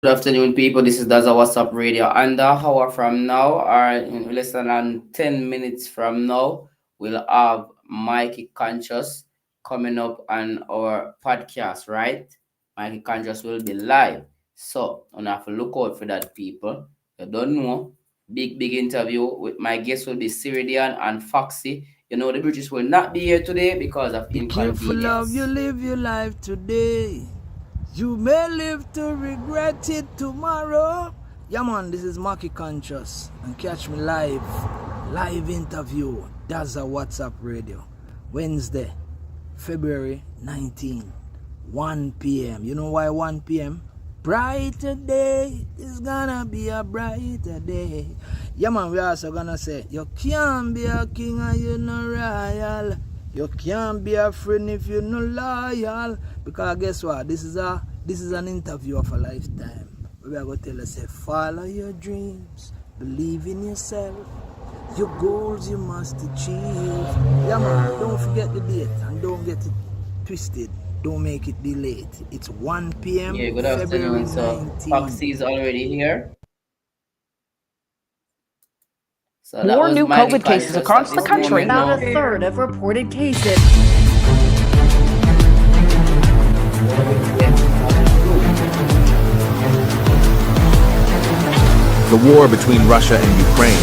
Good afternoon, people. This is Daza WhatsApp Radio. And an hour from now, or in less than 10 minutes from now, we'll have Mikey Conscious coming up on our podcast, right? Mikey Conscious will be live. So, you have to look out for that, people. You don't know. Big interview with my guests will be Ceridian and Foxy. You know, the British will not be here today because of Be careful how you live your life today. You may live to regret it tomorrow. Yeah, man, this is Mackie Conscious. And catch me live interview. That's a WhatsApp Radio. Wednesday, February 19, 1 p.m. You know why 1 p.m.? Brighter day is gonna be a brighter day. Yeah, man, we also gonna say, you can't be a king and you're not royal. You can't be a friend if you're not loyal. Because guess what? This is an interview of a lifetime. We are going to tell us, say, follow your dreams, believe in yourself. Your goals you must achieve. Yeah, man, don't forget the date and don't get it twisted. Don't make it be late. It's 1 p.m. Yeah, good afternoon. So, Foxy is already here. So more new COVID cases across the country. About a third of reported cases. The war between Russia and Ukraine,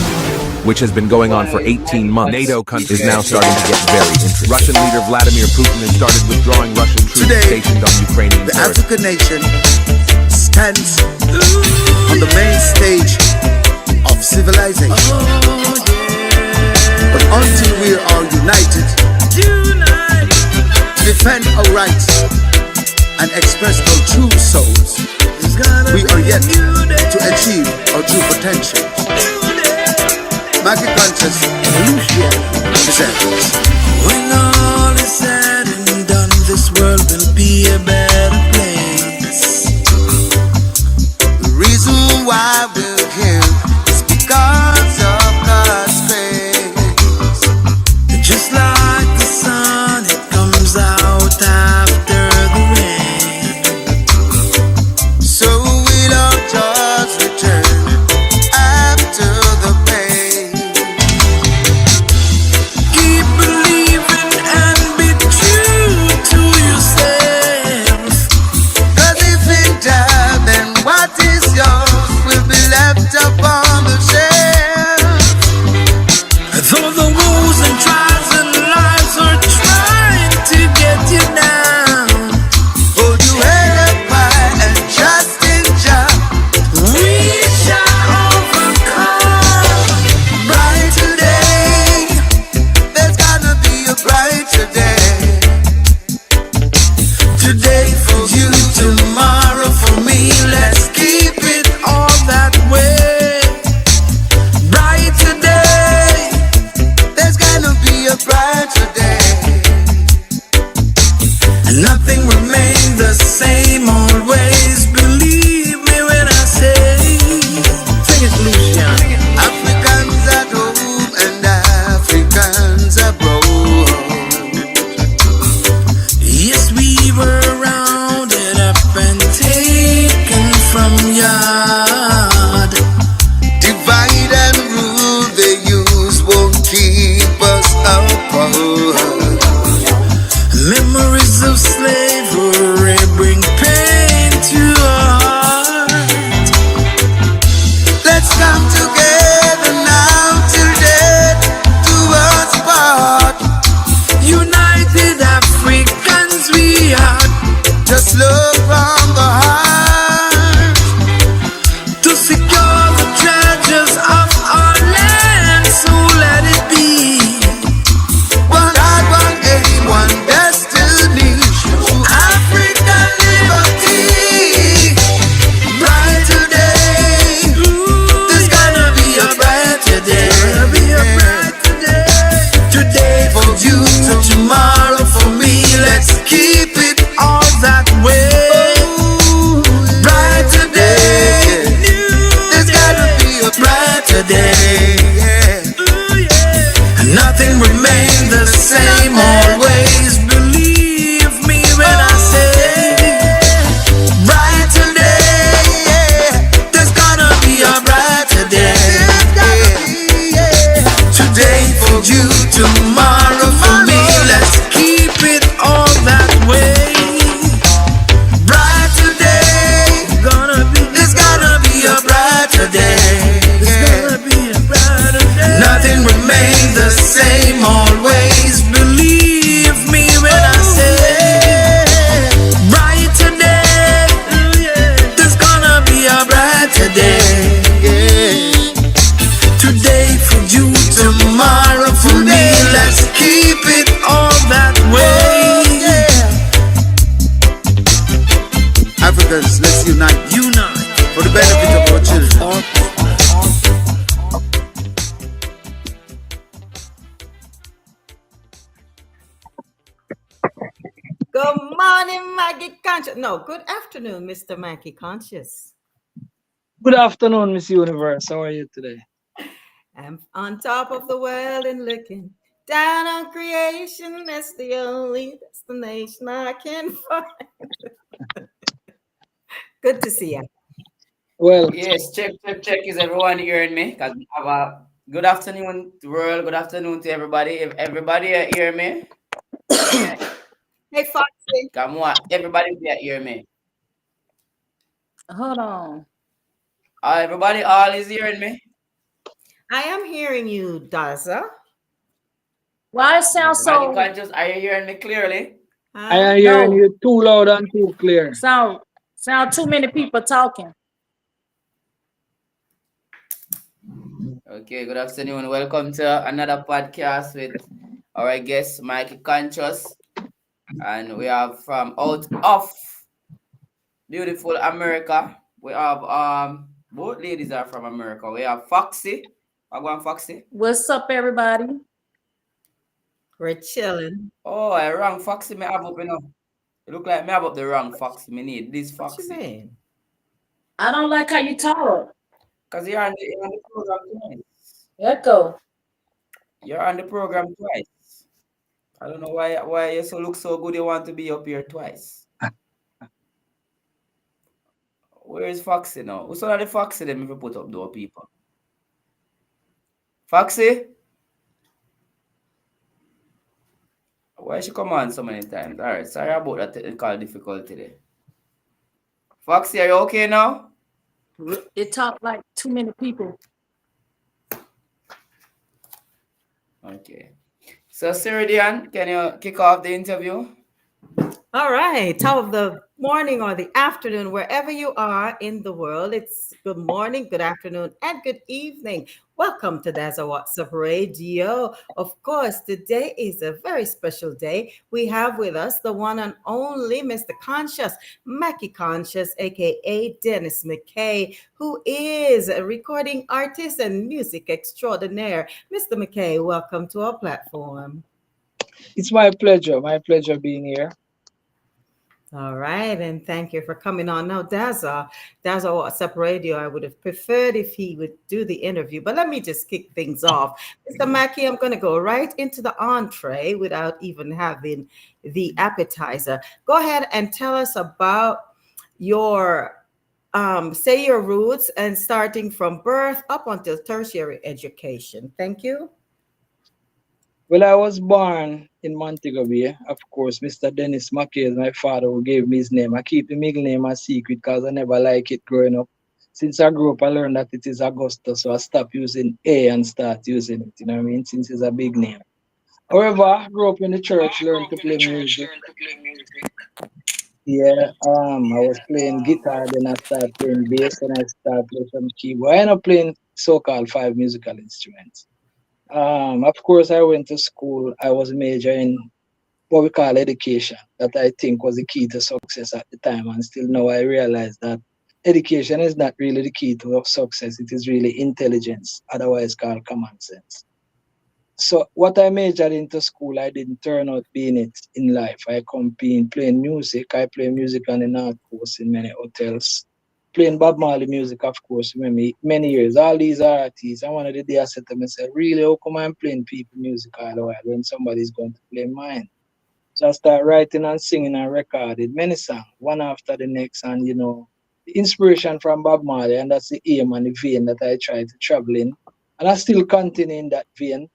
which has been going on for 18 months, NATO countries is now starting to get very interested. Russian leader Vladimir Putin has started withdrawing Russian troops stationed on Ukrainian the territory. African nation stands on the main stage of civilization. But until we are united, defend our rights and express our true souls, we are yet to achieve our true potential. Mackie Conscious presents. When all is said and done, this world will be a better place. The reason why we're here is because of God's grace. Just like the sun, it comes out after the rain. So will our joys return after the pain. Keep believing and be true to yourself. 'Cause if in doubt, then what is yours will be left upon the shelf. Though the woes and trials and lives are trying to get you down, hold your head up high and trust in Jah. We shall overcome. Brighter day, there's gonna be a brighter day. Today for you, tomorrow for me. Let's keep it all that way. Brighter day, there's gonna be a brighter day. And nothing remains the same always. Believe me when I say, sing it, Lucian. Africans at home and Africans abroad. Yes, we were rounded up and taken from yard. Divide and rule they use won't keep us apart. Memories of slavery bring pain to our heart. Let's come together now till death do us part. United Africans we are. Just love from the heart to secure the treasures of our land. So let it be. One God, one aim, one destiny. African liberty. Brighter day. There's gonna be a brighter day. Today for you, tomorrow for me. Let's keep it all that way. Africans, let's unite. Unite for the benefit of our children. Good morning, Maggie Conscious. No, good afternoon, Mr. Mackie Conscious. Good afternoon, Miss Universe. How are you today? I'm on top of the world and looking down on creation. That's the only destination I can find. Good to see you. Well, Yes, check, check, check. Is everyone hearing me? Because we have a good afternoon, world. Good afternoon to everybody. If everybody hear me, Hey, Foxy. come on. Everybody hear me. Hold on. Everybody, all is hearing me. I am hearing you, Daza. Why it sounds Maggie so Conscious, are you hearing me clearly? I Huh? am hearing no? you too loud and too clear. Sound too many people talking. Okay, good afternoon. Welcome to another podcast with our guest, Mikey Conscious. And we have from out of beautiful America. We have both ladies are from America. We have Foxy. Wagwan Foxy. What's up, everybody? We're chilling. Oh, I wrong Foxy me have up, you know. It look like me have up the wrong Foxy. Me need this What you Foxy. mean? I don't like how you talk. Because you're on the program twice. Echo. You're on the program twice. I don't know why you so look so good you want to be up here twice. Where is Foxy now? Who's on the Foxy them if you put up those people? Foxy? Why she come on so many times? Alright, sorry about that technical difficulty there. Foxy, are you okay now? It talk like too many people. Okay. So Ceridian, can you kick off the interview? All right, top of the morning or the afternoon, wherever you are in the world. It's good morning, good afternoon, and good evening. Welcome to That's a WhatsApp Radio. Of course, today is a very special day. We have with us the one and only Mr. Conscious, Mackie Conscious, aka Dennis McKay, who is a recording artist and music extraordinaire. Mr. McKay, welcome to our platform. It's my pleasure being here. All right, and thank you for coming on. Now, Daza WhatsApp Radio, I would have preferred if he would do the interview, but let me just kick things off. Mr. Mackey, I'm going to go right into the entree without even having the appetizer. Go ahead and tell us about your, say your roots and starting from birth up until tertiary education. Thank you. Well, I was born in Montego Bay. Of course, Mr. Dennis Mackie is my father who gave me his name. I keep the middle name a secret because I never like it growing up. Since I grew up, I learned that it is Augusta, so I stopped using A and start using it. You know what I mean? Since it's a big name. However, I grew up in the church, learned to play music. Yeah, I was playing guitar, then I started playing bass, and I started playing some keyboard. I ended up playing so-called five musical instruments. Of course, I went to school. I was major in what we call education, that I think was the key to success at the time. And still now I realize that education is not really the key to success. It is really intelligence, otherwise called common sense. So what I majored into school, I didn't turn out being it in life. I come being playing music. I play music on the North Coast in many hotels. Playing Bob Marley music, of course, many years. All these artists. And one of the day I said to myself, really, how come I'm playing people music all the while when somebody's going to play mine? So I started writing and singing and recorded many songs, one after the next. And, the inspiration from Bob Marley, and that's the aim and the vein that I try to travel in. And I still continue in that vein.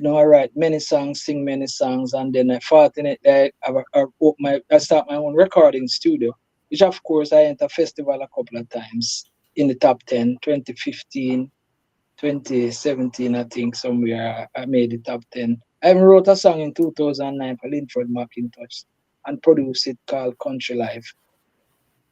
I write many songs, sing many songs, and then I fortunately I start my own recording studio, which of course I enter festival a couple of times in the top 10, 2015, 2017, I think somewhere I made the top 10. I even wrote a song in 2009 for Linford McIntosh and produced it called Country Life.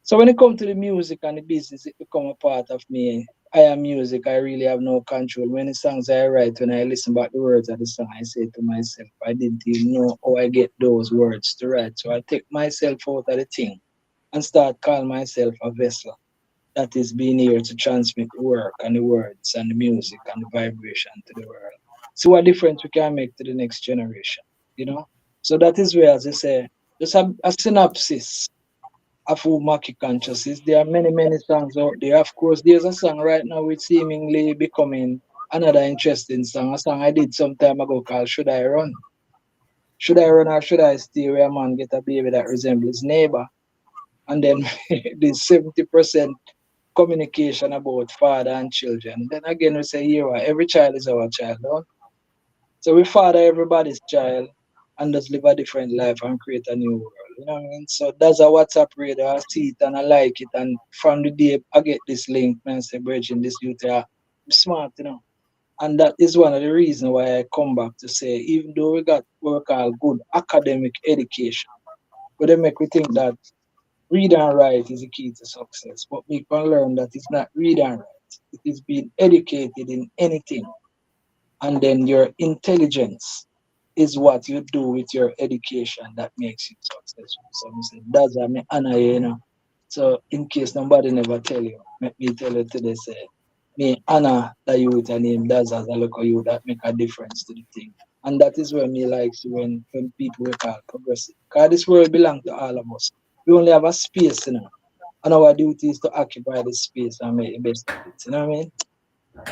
So when it comes to the music and the business, it become a part of me. I am music. I really have no control. Many songs I write, when I listen back the words of the song, I say to myself, I didn't even know how I get those words to write. So I take myself out of the thing. and start calling myself a vessel that is being here to transmit the work and the words and the music and the vibration to the world. See what difference we can make to the next generation, you know? So that is where, as I say, just a synopsis of who Mackie Conscious is. There are many, many songs out there. Of course, there's a song right now which seemingly becoming another interesting song, a song I did some time ago called Should I Run? Should I run or should I stay where a man get a baby that resembles neighbor? And then there's 70% communication about father and children. Then again, we say, here, every child is our child. No? So we father everybody's child and just live a different life and create a new world. You know what I mean? So that's a WhatsApp radio. I see it and I like it. And from the day I get this link, man, I say, Bridging, this youth are smart, you know. And that is one of the reasons why I come back to say, even though we got what we call good academic education, but they make we think that read and write is the key to success. But we can learn that it's not read and write. It is being educated in anything. And then your intelligence is what you do with your education that makes you successful. So I say, that's a me honor you, you know. So in case nobody never tell you, let me tell you today, say, me honor that you with a name, that's as a look at you that make a difference to the thing. And that is where me likes when people we call progressive. Because this world belongs to all of us. We only have a space, you know. And our duty is to occupy the space and make the best of it. You know what I mean? All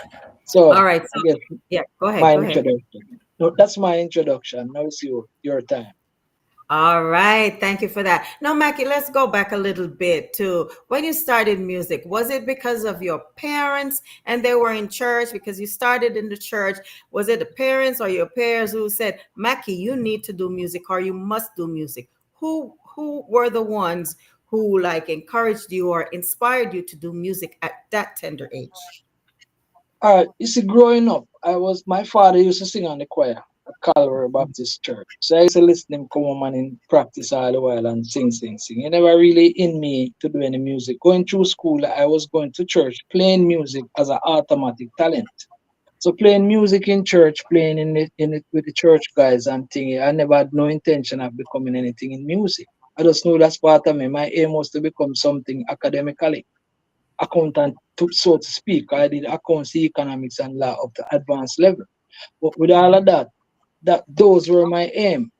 So right. I So, guess yeah, go ahead. my Go ahead. introduction. No, that's my introduction. Now it's your time. All right. Thank you for that. Now, Mackie, let's go back a little bit to when you started music. Was it because of your parents and they were in church because you started in the church? Was it the parents or your peers who said, Mackie, you need to do music or you must do music? Who were the ones who like encouraged you or inspired you to do music at that tender age? You see, growing up, my father used to sing on the choir at Calvary Baptist Church. So I used to listen to him come home and in practice all the while and sing, sing, sing. It never really in me to do any music. Going through school, I was going to church, playing music as an automatic talent. So playing music in church, playing in it with the church guys and thing, I never had no intention of becoming anything in music. I just know that's part of me. My aim was to become something academically, accountant, so to speak. I did accounts, economics, and law up to advanced level. But with all of that, those were my aim.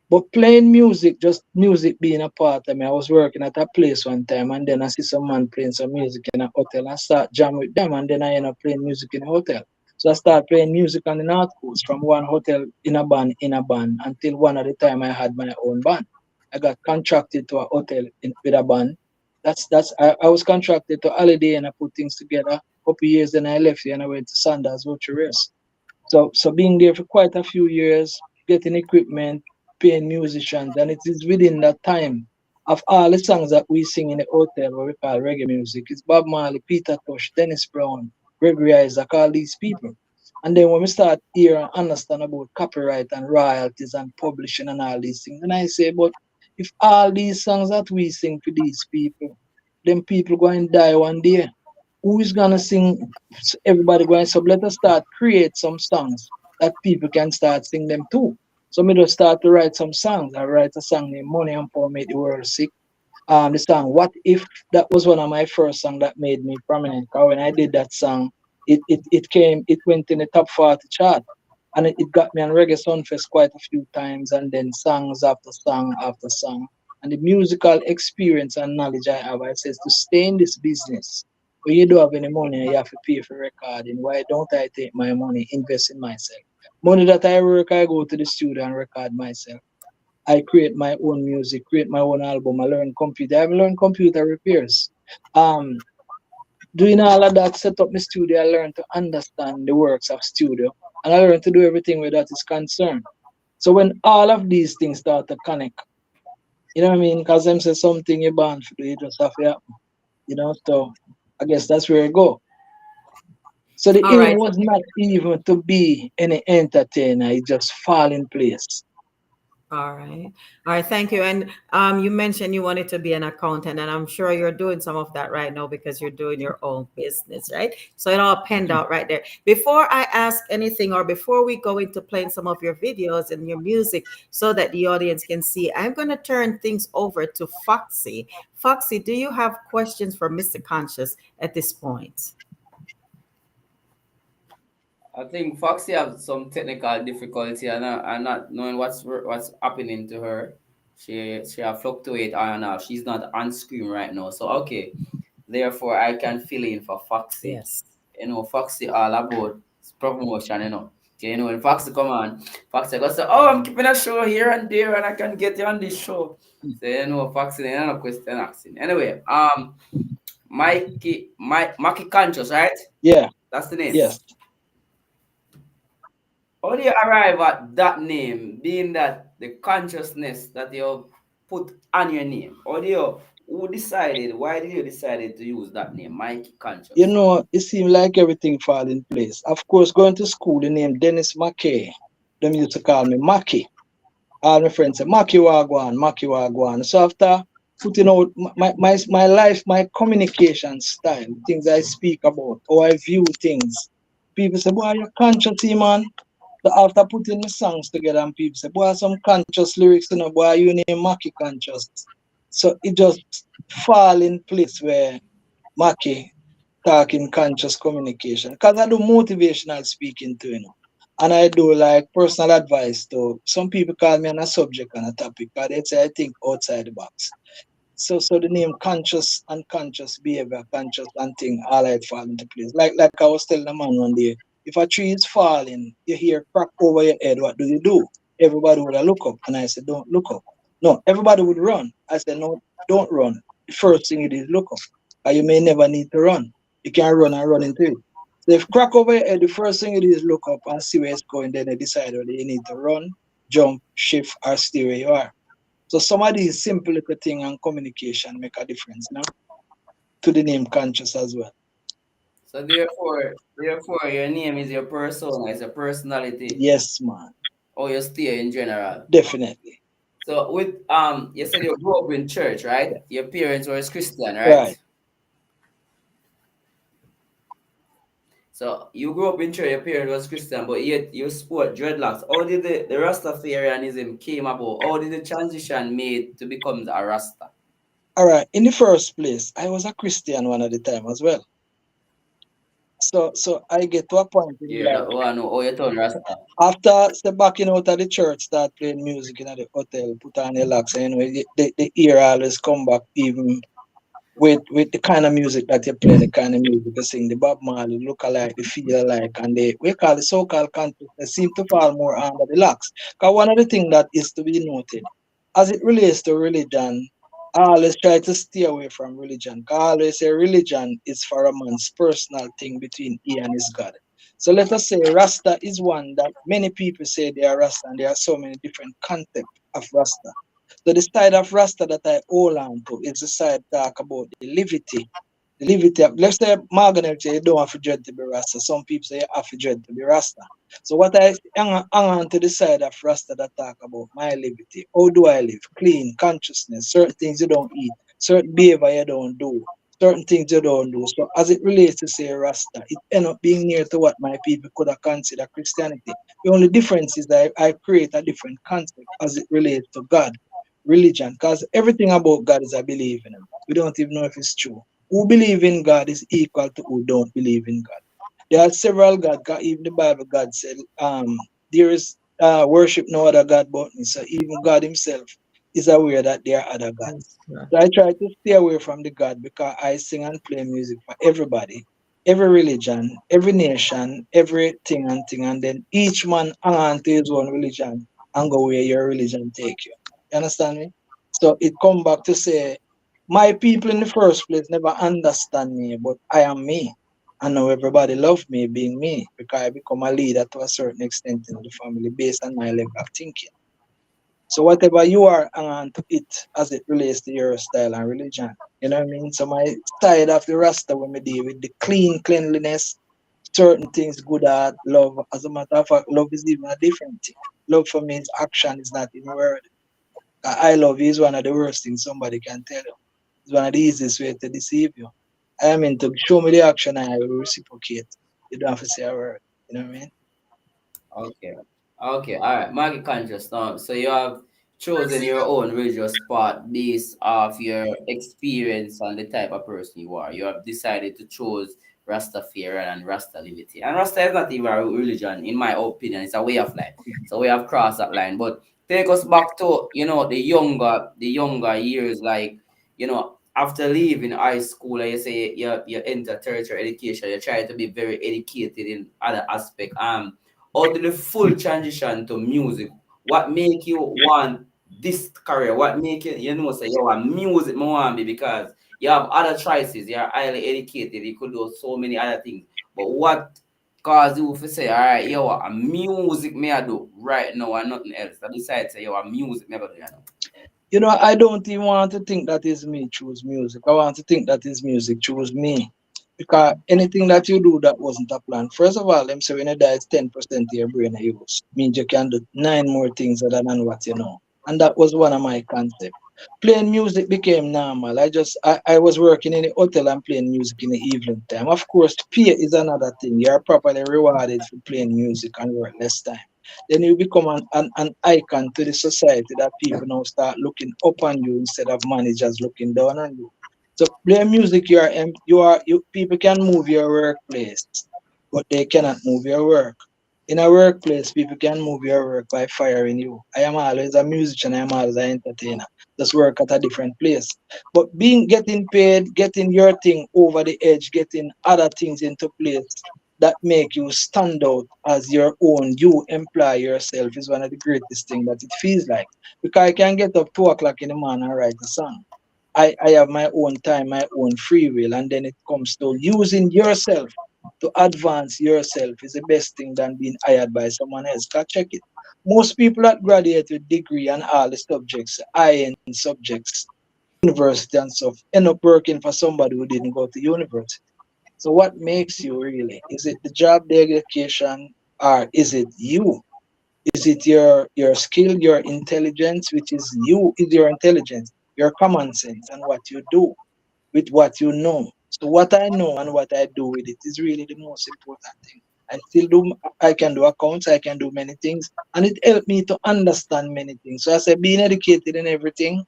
But playing music, just music being a part of me. I was working at a place one time and then I see some man playing some music in a hotel. I start jam with them and then I end up playing music in a hotel. So I start playing music on the North Coast from one hotel in a band until one at the time I had my own band. I got contracted to a hotel with a band. I was contracted to Holiday and I put things together. A couple years then I left here and I went to Sanders Vultures. So being there for quite a few years, getting equipment, paying musicians, and it is within that time of all the songs that we sing in the hotel what we call reggae music. It's Bob Marley, Peter Tosh, Dennis Brown, Gregory Isaac, all these people. And then when we start here and understand about copyright and royalties and publishing and all these things, and I say, but if all these songs that we sing for these people, them people going to die one day, who is gonna sing? Everybody going, so let us start create some songs that people can start sing them too. So me just start to write some songs. I write a song named Money and Power Make the World Sick. The song What If, that was one of my first songs that made me prominent. 'Cause when I did that song, it went in the top 40 chart. And it got me on Reggae Sunfest quite a few times, and then songs after song after song. And the musical experience and knowledge I have, I says to stay in this business. When you don't have any money, you have to pay for recording. Why don't I take my money, invest in myself? Money that I work, I go to the studio and record myself. I create my own music, create my own album. I learn computer. I've learned computer repairs. Um, Doing all of that, set up my studio. I learned to understand the works of studio, and I learned to do everything where that is concerned. So when all of these things start to connect, you know what I mean? Because them say something you're born for, do, you just have to happen. You know, so I guess that's where I go. So the All aim right. was not even to be any entertainer, it just fall in place. All right. All right. Thank you. And you mentioned you wanted to be an accountant, and I'm sure you're doing some of that right now because you're doing your own business, right? So it all penned out right there. Before I ask anything, or before we go into playing some of your videos and your music so that the audience can see, I'm going to turn things over to Foxy. Foxy, do you have questions for Mr. Conscious at this point? I think Foxy have some technical difficulty and not knowing what's happening to her. She have fluctuate on and off. She's not on screen right now. So okay, therefore I can fill in for Foxy. Yes. You know, Foxy all about promotion. You know, okay, you know when Foxy come on, Foxy go say, "Oh, I'm keeping a show here and there, and I can get you on this show." So you know, Foxy, then no question asking. Anyway, Mackie Conscious, right? Yeah, That's the name. yes. How do you arrive at that name, being that the consciousness that you put on your name? Who decided, why did you decided to use that name, Mikey You Conscious? know, it seemed like everything fall in place. Of course, going to school, the name Dennis Mackey. Them used to call me Mackie. All my friends say, Mackie Wagwan, Mackie Wagwan. So after putting out my life, my communication style, things I speak about, how I view things, people say, boy, you're conscious, man. So after putting the songs together, and people say, boy, some conscious lyrics, you know, boy, you name Mackie Conscious. So it just fall in place where Mackie talking conscious communication. Because I do motivational speaking too, you know. And I do like personal advice too. Some people call me on a subject and a topic, but they say I think outside the box. So the name conscious, unconscious behavior, conscious and thing, all it fall into place. Like I was telling the man one day, if a tree is falling, you hear crack over your head, what do you do? Everybody would have look up. And I said, don't look up. No, everybody would run. I said, no, don't run. The first thing you do is look up. Or you may never need to run. You can run and run into it. So if crack over your head, the first thing you do is look up and see where it's going, then you decide whether you need to run, jump, shift, or stay where you are. So some of these simple little thing and communication make a difference now to the name conscious as well. So therefore, your name is your persona, is a personality, Yes, man. or your stay in general. Definitely. So with you said you grew up in church, right? Yeah. Your parents were Christian, right? Right. So you grew up in church, your parents was Christian, but yet you sport dreadlocks. How did the Rastafarianism came about? How did the transition made to become a Rasta? All right. In the first place, I was a Christian one at the time as well. So I get to a point in Yeah, life that one. Oh, you turn Rasta. after step back out of the church, start playing music in the hotel, put on the locks, and you know, the ear always come back even with the kind of music that you play, the kind of music you sing, the Bob Marley, look alike, the feel alike, and the we call the so-called content that seem to fall more under the locks. Because one of the things that is to be noted, as it relates to religion, I always try to stay away from religion. 'Cause I always say religion is for a man's personal thing between he and his God. So let us say Rasta is one that many people say they are Rasta, and there are so many different concepts of Rasta. So the side of Rasta that I hold on to is the side talk about the levity. The levity of, let's say Morgan say you don't have to dread to be Rasta. Some people say you have to dread to be Rasta. So what I hang on to the side of Rasta that talk about my levity. How do I live? Clean, consciousness, certain things you don't eat, certain behavior you don't do, certain things you don't do. So as it relates to say Rasta, it end up being near to what my people could have considered Christianity. The only difference is that I create a different concept as it relates to God religion, because everything about God is a belief in him. We don't even know if it's true. Who believe in God is equal to who don't believe in God. There are several gods. Even the Bible, God said, there is worship no other God but me. So even God himself is aware that there are other gods. That's right. So I try to stay away from the God because I sing and play music for everybody, every religion, every nation, everything and thing. And then each man hang on to his own religion and go where your religion take you. You understand me? So it come back to say, my people in the first place never understand me, but I am me. I know everybody love me being me because I become a leader to a certain extent in the family based on my level of thinking. So whatever you are, hang on to it as it relates to your style and religion. You know what I mean? So my side of the Rasta when me deal with the cleanliness, certain things good at love. As a matter of fact, love is even a different thing. Love for me is action, is not in word. I love you is one of the worst things somebody can tell you. It's one of the easiest way to deceive you. I mean, to show me the action, I will reciprocate. You don't have to say a word. You know what I mean? Okay. Okay. All right. Market conscious now. So you have chosen your own religious path based off your experience and the type of person you are. You have decided to choose Rastafari and Rastalivity. And Rasta is not even a religion, in my opinion. It's a way of life. So we have crossed that line. But take us back to, the younger years, like, after leaving high school, like you say you enter tertiary education, you try to be very educated in other aspect. Or the full transition to music? What make you want this career? What make you say, yo, music more want be, because you have other choices, you're highly educated, you could do so many other things. But what caused you to say, all right, yo, a music me I do right now and nothing else? I decide say, yo, a music me I do, You know, I don't even want to think that is me choose music. I want to think that is music choose me. Because anything that you do that wasn't a plan. First of all, them say when you die, it's 10% of your brain I use. Means you can do nine more things other than what you know. And that was one of my concepts. Playing music became normal. I was working in the hotel and playing music in the evening time. Of course, pay is another thing. You're properly rewarded for playing music and work less time. Then you become an icon to the society that people now start looking up on you instead of managers looking down on you. So play music, you people can move your workplace, but they cannot move your work. In a workplace, people can move your work by firing you. I am always a musician, I am always an entertainer. Just work at a different place. But getting paid, getting your thing over the edge, getting other things into place that make you stand out as your own, you employ yourself is one of the greatest things that it feels like. Because I can get up 2 o'clock in the morning and write a song. I have my own time, my own free will, and then it comes to using yourself to advance yourself is the best thing than being hired by someone else. Cause check it. Most people that graduate with degree and all the subjects, high-end subjects, university and stuff, end up working for somebody who didn't go to university. So what makes you really? Is it the job, the education, or is it you? Is it your skill, your intelligence, which is you, is your intelligence, your common sense, and what you do with what you know. So what I know and what I do with it is really the most important thing. I can do accounts, I can do many things, and it helped me to understand many things. So I say being educated in everything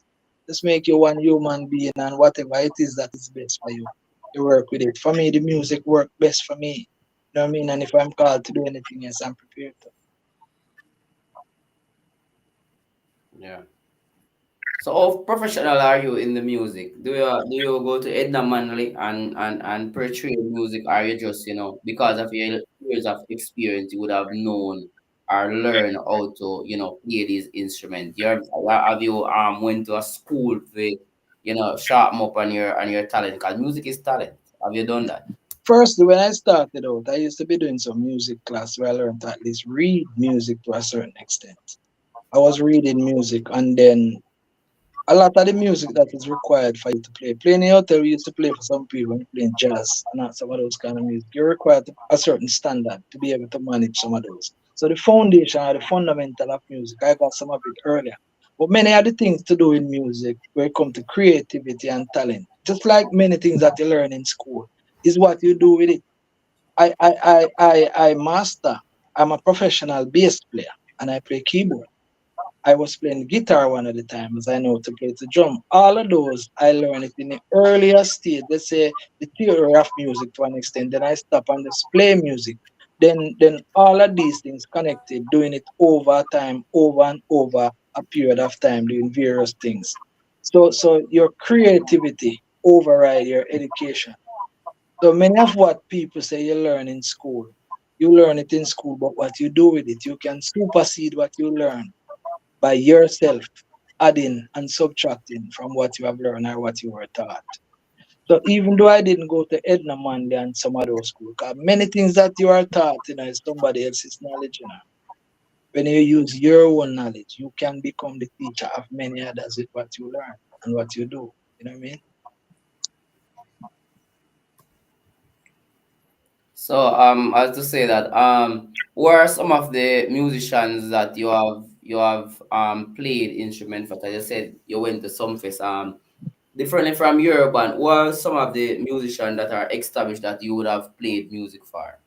just make you one human being and whatever it is that is best for you. You work with it. For me, the music work best for me. You know what I mean? And if I'm called to do anything else, I'm prepared to. Yeah. So, how professional are you in the music? Do you go to Edna Manley and portray music? Are you just, because of your years of experience, you would have known or learned how to, play these instruments? Have you went to a school to, sharpen up on your talent? Because music is talent. Have you done that? First, when I started out, I used to be doing some music class where I learned to at least read music to a certain extent. I was reading music, and then a lot of the music that is required for you to play. Playing in the hotel, we used to play for some people when playing jazz and not some of those kind of music. You're required a certain standard to be able to manage some of those. So the foundation or the fundamental of music, I got some of it earlier. But many of the things to do in music, when it comes to creativity and talent, just like many things that you learn in school, is what you do with it. I master. I'm a professional bass player and I play keyboard. I was playing guitar one of the times. I know to play the drum. All of those I learned it in the earlier stage. Let's say the theory of music to an extent. Then I stop and just play music. Then all of these things connected, doing it over time, over and over a period of time, doing various things. So your creativity override your education. So many of what people say you learn in school, you learn it in school, but what you do with it, you can supersede what you learn by yourself adding and subtracting from what you have learned or what you were taught. So even though I didn't go to Edna Manley and some of those schools, 'cause many things that you are taught, is somebody else's knowledge. When you use your own knowledge, you can become the teacher of many others with what you learn and what you do. You know what I mean? So, as to say that, Who are some of the musicians that you have played instrument for? As you said, you went to some fest. Differently from Europe, and who are some of the musicians that are established that you would have played music for?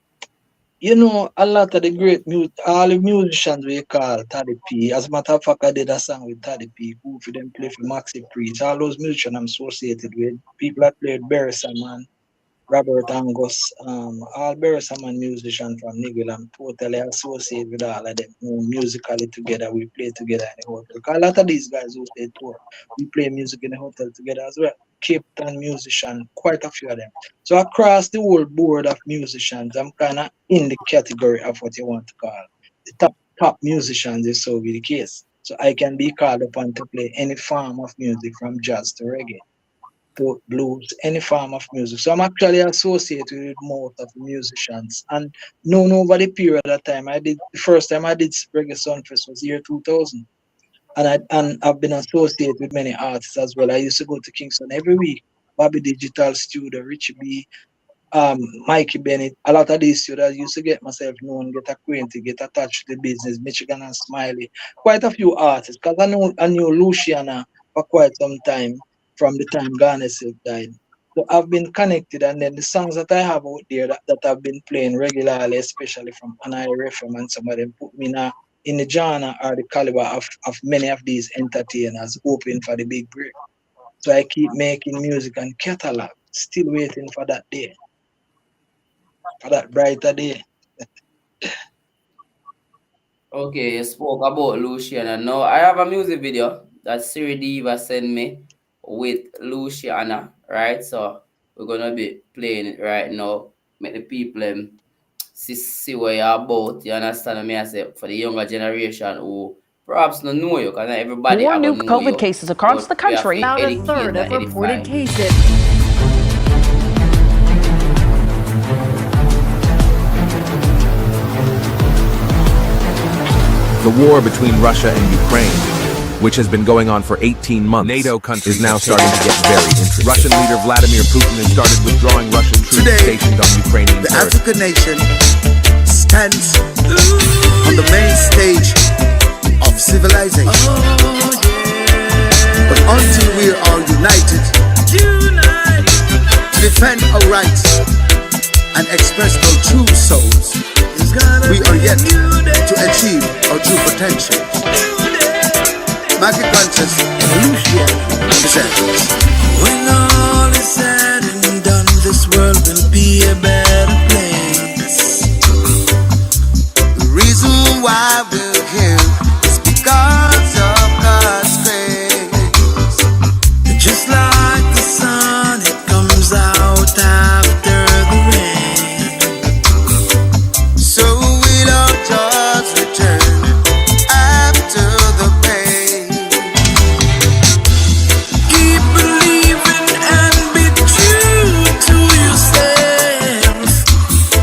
You know, a lot of the all the musicians we call Taddy P. As a matter of fact, I did a song with Taddy P. Who for them play for Maxi Preach. All those musicians I'm associated with. People that played Barry Simon, Robert Angus, all Barry Simon musicians from Nigel. I'm totally associated with all of them. Musically together, we play together in the hotel. 'Cause a lot of these guys who stay tour, we play music in the hotel together as well. Cape Town musician, quite a few of them. So across the whole board of musicians, I'm kind of in the category of what you want to call the top musicians. Is so be the case. So I can be called upon to play any form of music from jazz to reggae to blues, any form of music. So I'm actually associated with most of the musicians. And known over the period of time, the first time I did Reggae Sunfest was year 2000. And I've been associated with many artists as well. I used to go to Kingston every week. Bobby Digital Studio, Richie B, Mikey Bennett, a lot of these students used to get myself known, get acquainted, get attached to the business, Michigan and Smiley, quite a few artists, because I knew Luciana for quite some time from the time Garnet Silk died. So I've been connected, and then the songs that I have out there that I've been playing regularly, especially from Anai FM, and some of them put me in the genre or the caliber of many of these entertainers hoping for the big break. So I keep making music and catalog, still waiting for that brighter day. Okay, you spoke about Luciana. Now I have a music video that Siri Diva sent me with Luciana, right? So we're gonna be playing it right now. Make the people see what you're about. You understand me? I say for the younger generation who perhaps don't know you, because not everybody More are new gonna know COVID you. cases across But the we have to country. About a educate third and of reported edify. cases. The war between Russia and Ukraine, which has been going on for 18 months, NATO countries is now starting to get very interesting. Russian leader Vladimir Putin has started withdrawing Russian troops Today, stationed on Ukrainian the territory. African nation stands on the main stage of civilization. But until we are all united to defend our rights and express our true souls, we are yet to achieve our true potential. Mackie Conscious Lucia presents. When all is said and done, this world will be a better place. The reason why we're here is because of God's grace. Just like the sun, it comes out after the rain. So will our joys return after the pain. Keep believing and be true to yourself.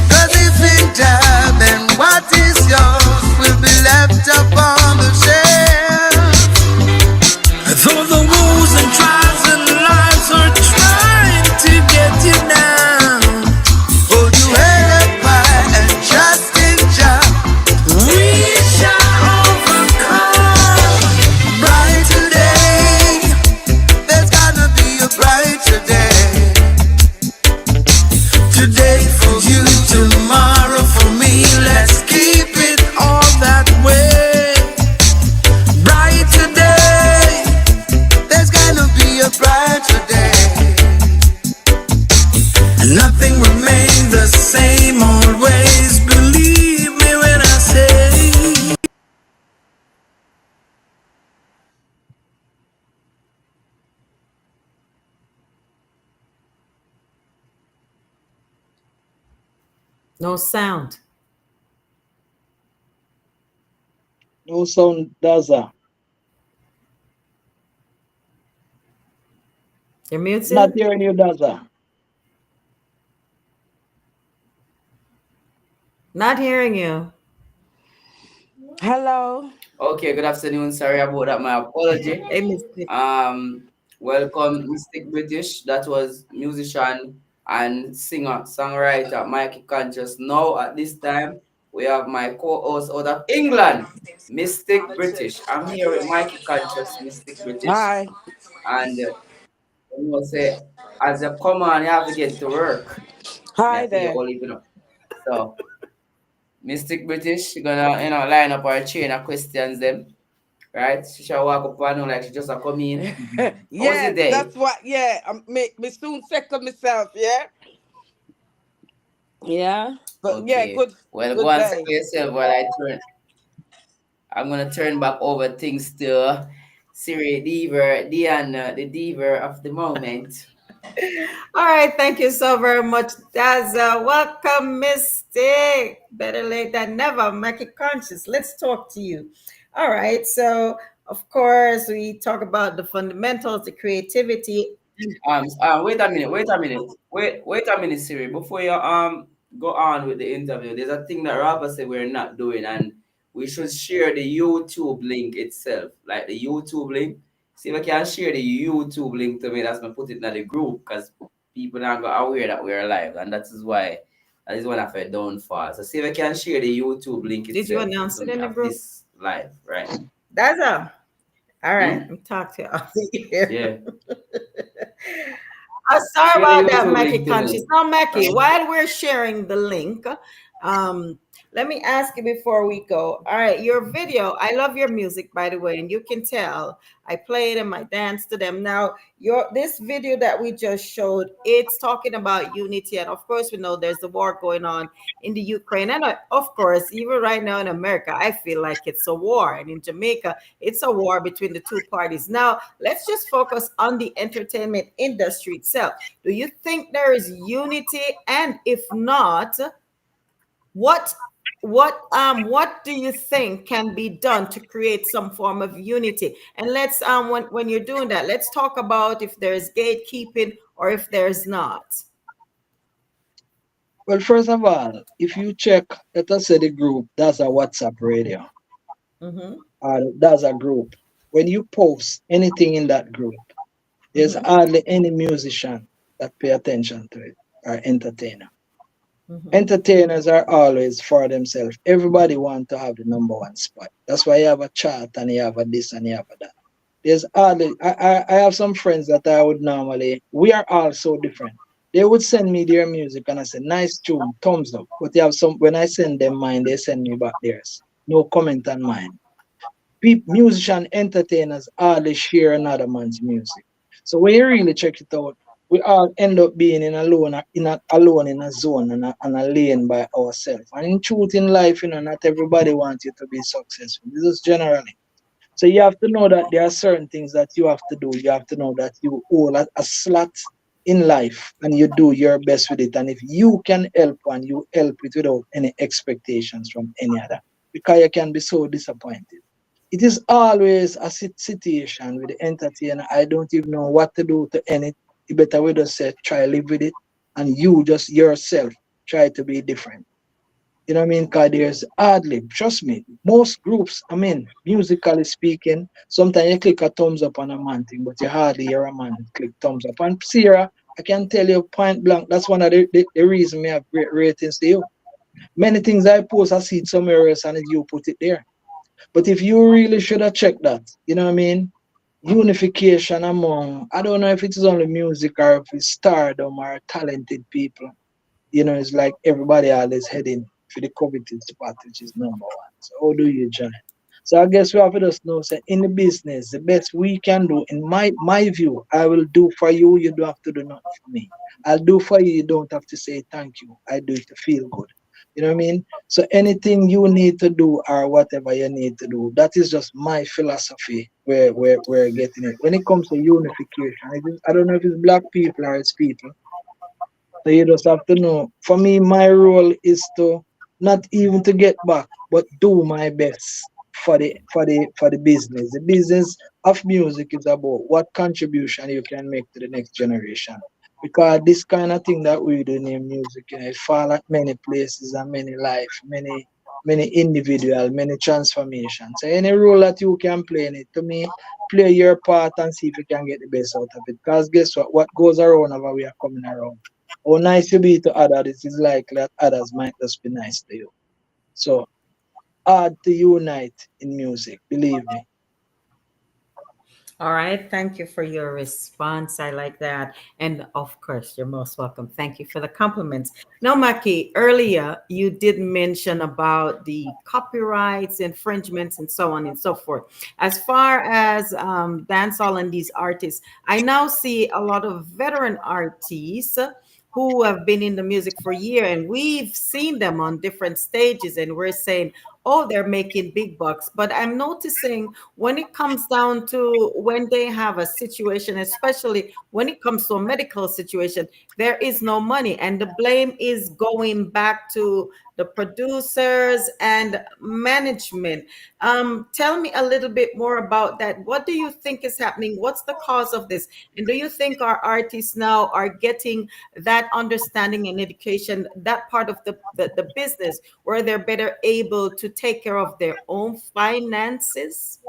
'Cause if in time, then what is yours will be left upon the shelf. Though the woes and trials and lives are trying to get you down, hold your head up high and trust in Jah. We shall overcome. Brighter day, there's gonna be a brighter day. Today for you, tomorrow for me. Let's keep it all that way. Brighter day, there's gonna be a brighter day. And nothing remains the same always. Believe me when I say. No sound. No sound, Daza. You're Not muted. hearing you, Daza. Not hearing you. Hello. Okay, good afternoon. Sorry about that. My apology. Hey, Mr. Welcome, Mystic British. That was musician and singer, songwriter Mikey Conscious. Now at this time, We have my co-host out of England, Mystic British. I'm here with Mikey Conscious, Mystic British, Hi. and say as a come on, you have to get to work. Me I Hi tell you there. all you know. So Mystic British, she gonna line up our chain of questions them, right? She shall walk up and like she just a come in. How was the Yes, day? that's what. Yeah, me soon second myself. Yeah, yeah. But yeah, Okay. good, Well, go good and settle day. yourself while I turn. I'm gonna turn back over things to Siri Deaver, Diana, the Deaver of the moment. All right, thank you so very much, Daza. Welcome, Mystic. Better late than never. Make it conscious. Let's talk to you. All right, so of course we talk about the fundamentals, the creativity. Wait a minute, Siri. Before you go on with the interview, there's a thing that Robert said we're not doing, and we should share the YouTube link itself, like the YouTube link. See if I can share the YouTube link to me. That's gonna put it in the group because people not go aware that we're live, and that is why that is one of our downfall. So see if I can share the YouTube link Did you itself announce to it me in the of group? this live, right? Daza. All right, Hmm? I'm talking to you here. Yeah. Sorry Share the about that, YouTube Mackie link to Conscious. me. Now, Mackie, Right. while we're sharing the link, um, let me ask you before we go. All right, your video, I love your music, by the way, and you can tell I play them, I dance to them. Now, your this video that we just showed, it's talking about unity, and of course, we know there's the war going on in the Ukraine, and of course, even right now in America, I feel like it's a war, and in Jamaica, it's a war between the two parties. Now, let's just focus on the entertainment industry itself. Do you think there is unity? And if not, what what do you think can be done to create some form of unity? And let's when you're doing that, let's talk about if there's gatekeeping or if there's not. Well, first of all, if you check, let us say the group, that's a WhatsApp radio. Mm-hmm. That's a group. When you post anything in that group, there's Mm-hmm. hardly any musician that pay attention to it or entertainer. Mm-hmm. Entertainers are always for themselves. Everybody want to have the number one spot. That's why you have a chart and you have a this and you have a that. There's hardly I have some friends that I would normally we are all so different. They would send me their music and I say, nice tune, thumbs up. But you have some when I send them mine, they send me back theirs. No comment on mine. Musician entertainers hardly share another man's music. So when you really check it out, we all end up being alone in a zone and a lane by ourselves. And in truth in life, not everybody wants you to be successful. This is generally. So you have to know that there are certain things that you have to do. You have to know that you hold a slot in life and you do your best with it. And if you can help one, you help it without any expectations from any other. Because you can be so disappointed. It is always a situation with the entertainer. I don't even know what to do to end it. You better we just say try live with it and you just yourself try to be different. You know what I mean? Because there's hardly, trust me, most groups, I mean, musically speaking, sometimes you click a thumbs up on a man thing, but you hardly hear a man click thumbs up. And Sierra, I can tell you point blank, that's one of the reason we have great ratings to you. Many things I post, I see it somewhere else and you put it there. But if you really should have checked that, you know what I mean? Unification among, I don't know if it is only music or if it's stardom or talented people. It's like everybody always heading for the coveted spot, which is number one. So how do you join? So I guess we have to just know, say, in the business, the best we can do, in my view, I will do for you, you don't have to do nothing for me. I'll do for you, you don't have to say thank you. I do it to feel good. You know what I mean? So anything you need to do or whatever you need to do, that is just my philosophy where we're getting it. When it comes to unification, I don't know if it's black people or it's people. So you just have to know. For me, my role is to not even to get back, but do my best for the business. The business of music is about what contribution you can make to the next generation. Because this kind of thing that we do in music, it fall at many places and many life, many individual, many transformations. So any role that you can play in it, to me, play your part and see if you can get the best out of it. Because guess what? What goes around over we are coming around. How nice you be to others, it is likely that others might just be nice to you. So hard to unite in music, believe me. All right. Thank you for your response. I like that. And of course, you're most welcome. Thank you for the compliments. Now, Mackie, earlier you did mention about the copyrights, infringements, and so on and so forth. As far as dancehall and these artists, I now see a lot of veteran artists who have been in the music for years, and we've seen them on different stages, and we're saying, oh, they're making big bucks. But I'm noticing when it comes down to when they have a situation, especially when it comes to a medical situation, there is no money, and the blame is going back to the producers and management. Tell me a little bit more about that. What do you think is happening? What's the cause of this? And do you think our artists now are getting that understanding and education, that part of the business, where they're better able to take care of their own finances?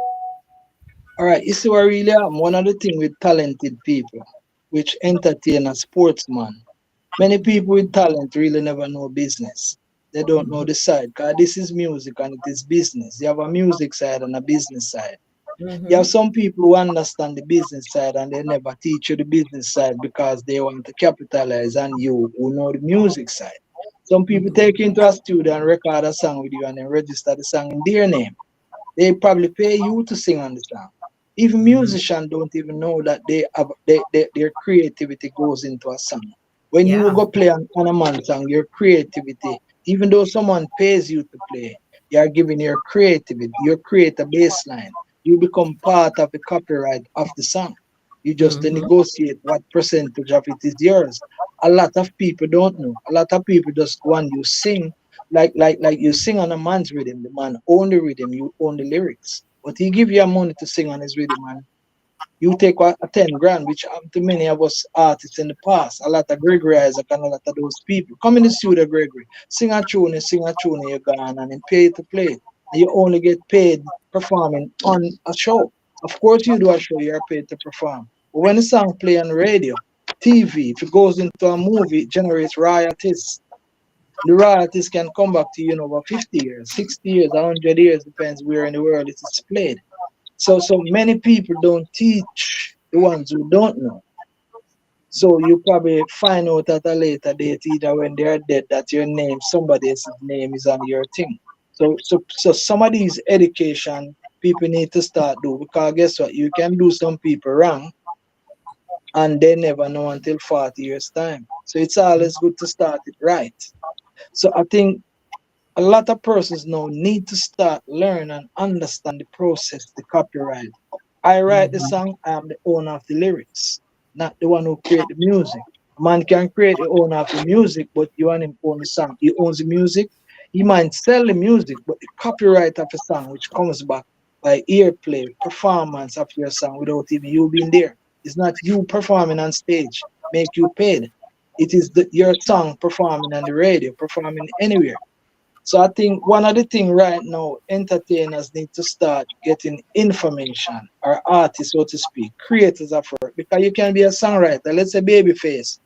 All right, you see what really happen? One of the thing with talented people, which entertain a sportsman, many people with talent really never know business. They don't know the side, because this is music and it is business. You have a music side and a business side. You have Mm-hmm. some people who understand the business side and they never teach you the business side because they want to capitalize on you who know the music side. Some people take you into a studio and record a song with you and then register the song in their name. They probably pay you to sing on the song. Even musicians don't even know that their creativity goes into a song. When you Yeah. go play on a man song, your creativity, even though someone pays you to play, you are giving your creativity, you create a baseline. You become part of the copyright of the song. You just Mm-hmm. negotiate what percentage of it is yours. A lot of people don't know. A lot of people just want you sing like you sing on a man's rhythm. The man own the rhythm, you own the lyrics. But he give you money to sing on his rhythm, man. You take a 10 grand, which happened to many of us artists in the past. A lot of Gregory Isaac and a lot of those people. Come in the studio, Gregory. Sing a tune, you're gone and then pay to play it. And you only get paid performing on a show. Of course, you do a show, you're paid to perform. But when the song play on radio, TV, if it goes into a movie, it generates royalties. The royalties can come back to you in over 50 years, 60 years, 100 years, depends where in the world it is played. So many people don't teach the ones who don't know. So you probably find out at a later date, either when they're dead, that your name, somebody else's name is on your thing. So some of these education people need to start do, because guess what? You can do some people wrong and they never know until 40 years time. So it's always good to start it right. So I think a lot of persons now need to start learn and understand the process, the copyright. I write the Mm-hmm. song, I am the owner of the lyrics, not the one who create the music. A man can create the owner of the music, but you want him own the song. He owns the music. He might sell the music, but the copyright of the song, which comes back by earplay, performance of your song without even you being there. It's not you performing on stage, make you paid. It is your song performing on the radio, performing anywhere. So I think one of the things right now, entertainers need to start getting information, or artists, so to speak, creators of work, because you can be a songwriter. Let's say Babyface,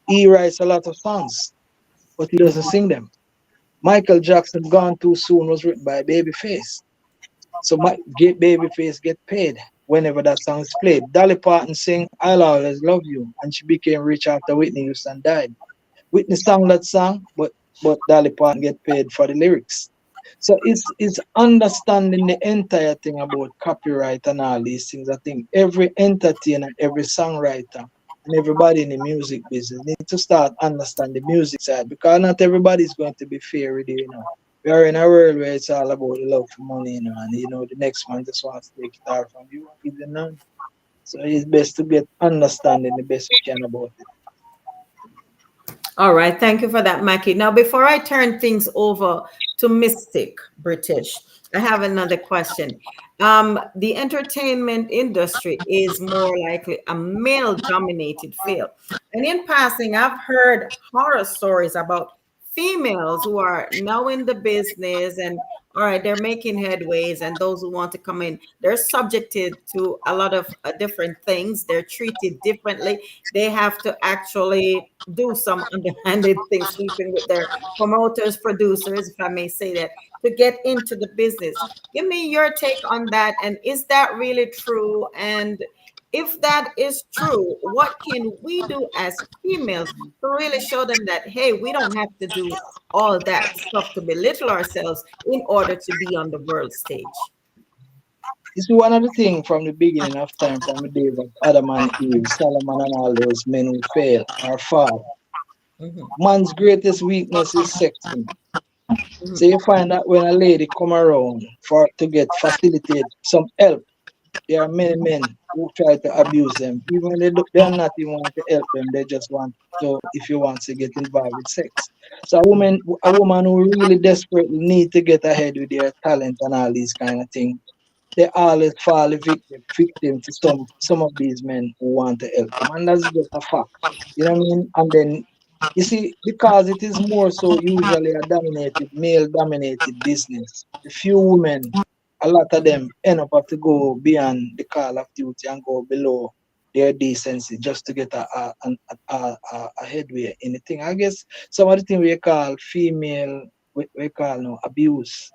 he writes a lot of songs, but he doesn't sing them. Michael Jackson, Gone Too Soon, was written by Babyface. So Babyface get paid whenever that song is played. Dolly Parton sing "I'll Always Love You," and she became rich after Whitney Houston died. Whitney sang that song, but Dolly Parton get paid for the lyrics. So it's understanding the entire thing about copyright and all these things. I think every entertainer, every songwriter, and everybody in the music business need to start understand the music side, because not everybody is going to be fair with you. We are in a world where it's all about the love for money, and the next man just wants to take it all from you and give them none. So it's best to get understanding the best we can about it. All right, thank you for that, Mackie. Now, before I turn things over to Mystic British, I have another question. The entertainment industry is more likely a male-dominated field, and in passing, I've heard horror stories about females who are now in the business and All right, they're making headways, and those who want to come in, they're subjected to a lot of different things. They're treated differently. They have to actually do some underhanded things, sleeping with their promoters, producers, if I may say that, to get into the business. Give me your take on that, and is that really true? And if that is true, what can we do as females to really show them that, hey, we don't have to do all that stuff to belittle ourselves in order to be on the world stage? You see, one of the things from the beginning of time, from the days of Adam and Eve, Solomon and all those men who fail or fall, Mhm, man's greatest weakness is sexing. mhm. So you find that when a lady come around for to get facilitate some help, there are many men who try to abuse them. Even when they are not even want to help them, they just want to, if you want to get involved with sex. So a woman who really desperately need to get ahead with their talent and all these kind of things, they always fall victim to some of these men who want to help them. And that's just a fact. You know what I mean? And then you see, because it is more so usually a male dominated business. The few women, a lot of them end up have to go beyond the call of duty and go below their decency just to get a headway in the thing. I guess some of the thing we call female, we call no abuse.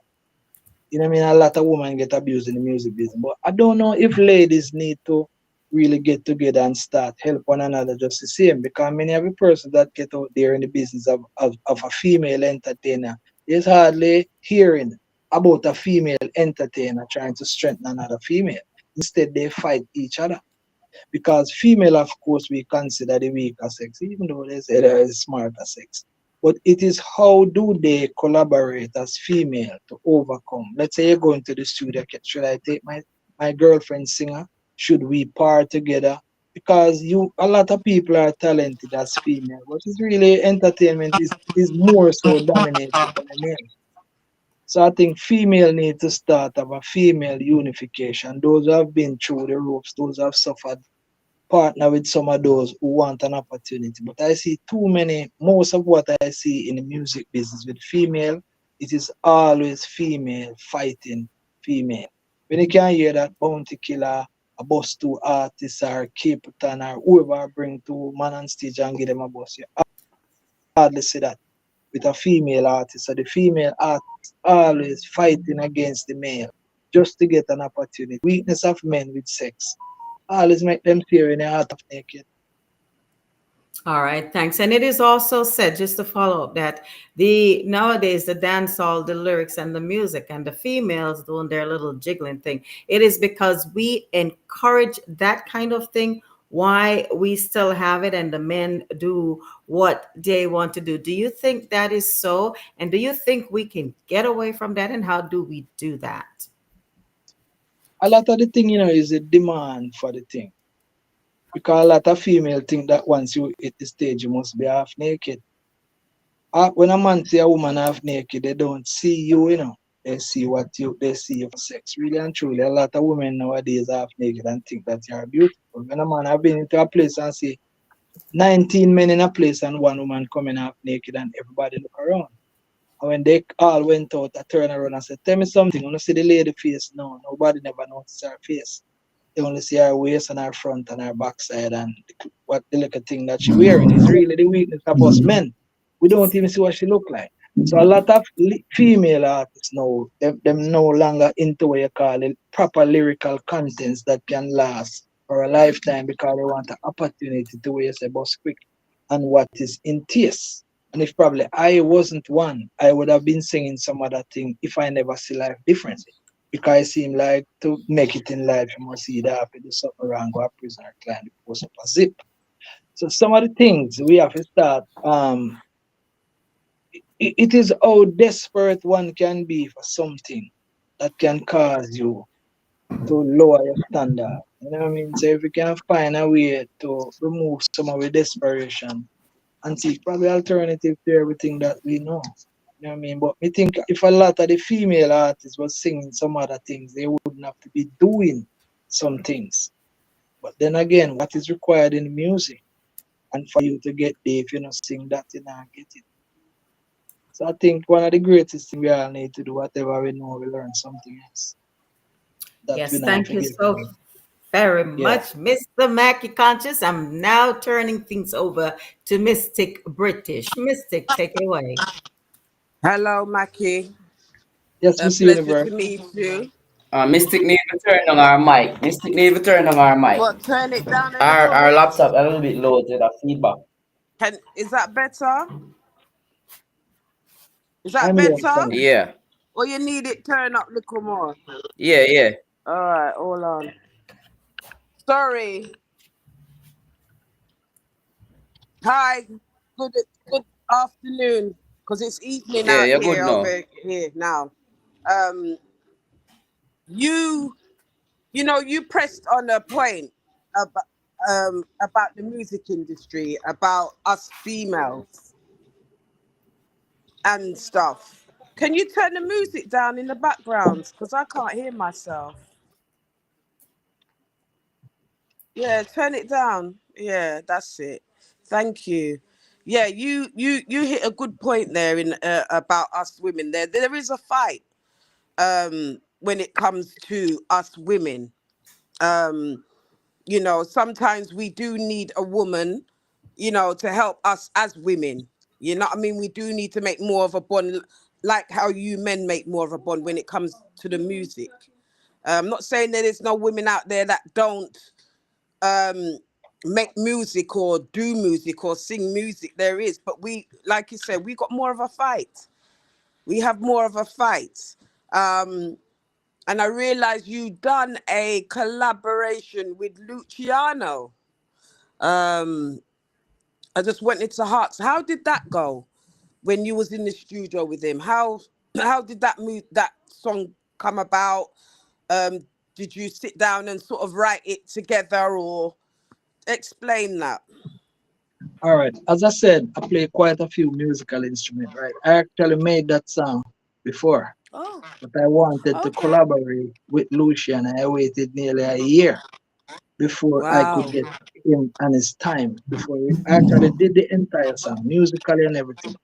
You know what I mean? A lot of women get abused in the music business. But I don't know if ladies need to really get together and start help one another just the same. Because many of the persons that get out there in the business of a female entertainer is hardly hearing about a female entertainer trying to strengthen another female. Instead, they fight each other. Because female, of course, we consider the weaker sex, even though they say there is smarter sex. But it is how do they collaborate as female to overcome. Let's say you're going to the studio, should I take my girlfriend singer? Should we part together? Because a lot of people are talented as female, but it's really entertainment is more so dominated by male. So I think female need to start of a female unification. Those who have been through the ropes, those who have suffered partner with some of those who want an opportunity. But I see too many, most of what I see in the music business with female, it is always female fighting female. When you can hear that Bounty Killer, a bus two artists or Capitan or whoever bring to man on stage and give them a bus, you hardly see that with a female artist. So the female artist always fighting against the male just to get an opportunity. Weakness of men with sex always make them tear in the heart of naked. All right, thanks. And it is also said, just to follow up, that the nowadays the dance hall, the lyrics and the music and the females doing their little jiggling thing, it is because we encourage that kind of thing why we still have it and the men do what they want to do. Do you think that is so? And do you think we can get away from that? And how do we do that? A lot of the thing, is the demand for the thing. Because a lot of female think that once you hit the stage, you must be half naked. When a man see a woman half naked, they don't see you. They see you for sex. Really and truly, a lot of women nowadays are half naked and think that you are beautiful. When a man have been into a place and see 19 men in a place and one woman coming half naked and everybody look around. And when they all went out, I turned around and said, tell me something. When you see the lady face, no, nobody never noticed her face. They only see her waist and her front and her backside and what the little thing that she wearing is really the weakness of us men. We don't even see what she look like. So a lot of female artists now, them no longer into what you call it proper lyrical contents that can last for a lifetime because they want an opportunity to wear say boss quick and what is in taste. And if probably I wasn't one, I would have been singing some other thing if I never see life differently. Because it seems like to make it in life, you must either have to do something wrong, go to prison or climb the post up a zip. So some of the things we have to start, it is how desperate one can be for something that can cause you to lower your standard. You know what I mean? So if we can find a way to remove some of the desperation and see probably alternative to everything that we know. You know what I mean? But I think if a lot of the female artists was singing some other things, they wouldn't have to be doing some things. But then again, what is required in music? And for you to get there, if you not sing that, you not get it. So I think one of the greatest things we all need to do, whatever we know, we learn something else that we Yes, not thank you forget so about. very Yeah. much, Mr. Mackie Conscious. I'm now turning things over to Mystic British. Mystic, take it away. Hello, Mackie. Yes, A Miss pleasure Universe. to meet you. Mystic need to turn on our mic. Mystic need to turn on our mic. What? Turn it down a Our little our bit. laptop a little bit low to the feedback. Can is that better? Is that I'm here better? fine. Yeah, Or you need it turn up a little more? yeah. All right, hold on. Sorry. Hi. Good good afternoon. Because it's evening Yeah, out you're good here now. over here now. Um, you you pressed on a point about about the music industry, about us females and stuff. Can you turn the music down in the background? Because I can't hear myself. Yeah, turn it down. Yeah, that's it. Thank you. Yeah, you hit a good point there in about us women. There is a fight when it comes to us women. Um, sometimes we do need a woman, to help us as women. You know what I mean? We do need to make more of a bond, like how you men make more of a bond when it comes to the music. I'm not saying that there's no women out there that don't um, make music or do music or sing music. There is, but we, like you said, we got more of a fight. We have more of a fight. Um, and I realized you done a collaboration with Luciano. Um, I just went into hearts. How did that go when you was in the studio with him? How did that song come about? Um, did you sit down and sort of write it together, or explain that? All right. As I said, I play quite a few musical instruments, right? I actually made that song before, Oh, but I wanted to okay. collaborate with Lucian. I waited nearly a year before I could Wow. get him and his time before we actually did the entire song, musically and everything.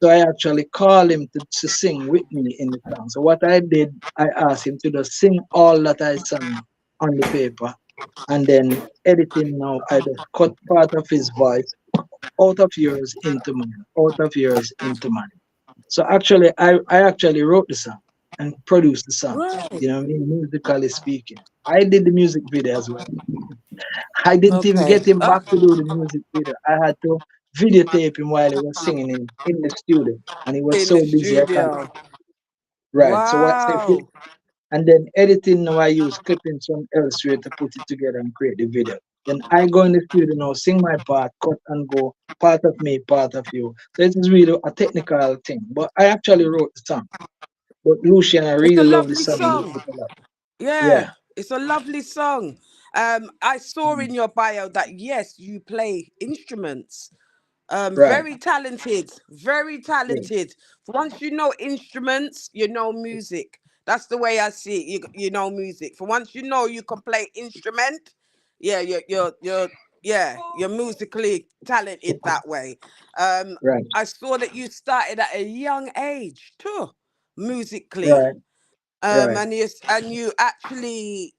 So I actually called him to sing with me in the song. So what I did, I asked him to just sing all that I sang on the paper. And then editing now, I just cut part of his voice out of yours into mine, out of yours into mine. So actually, I actually wrote the song and produced the song. Right. You know what I mean? Musically speaking. I did the music video as well. I didn't even Okay. get him back to do the music video. I had to videotape him while he was singing in the studio. And he was In the so busy, I can't. studio. Right. So what? Wow. And then editing now I use clippings from elsewhere to put it together and create the video. Then I go in the studio now, sing my part, cut and go, part of me, part of you. So it is really a technical thing. But I actually wrote the song. But Lucian, I It's a really love the lovely song. He song. wrote it a lot. Yeah, Yeah, it's a lovely song. I saw mhm, in your bio that yes, you play instruments. right. Very talented, very Yeah, talented. Once you know instruments, you know music. That's the way I see it. You know music. For once you know you can play instrument, yeah, you're musically talented that way. Um, right, I saw that you started at a young age too, musically. right, right. And you actually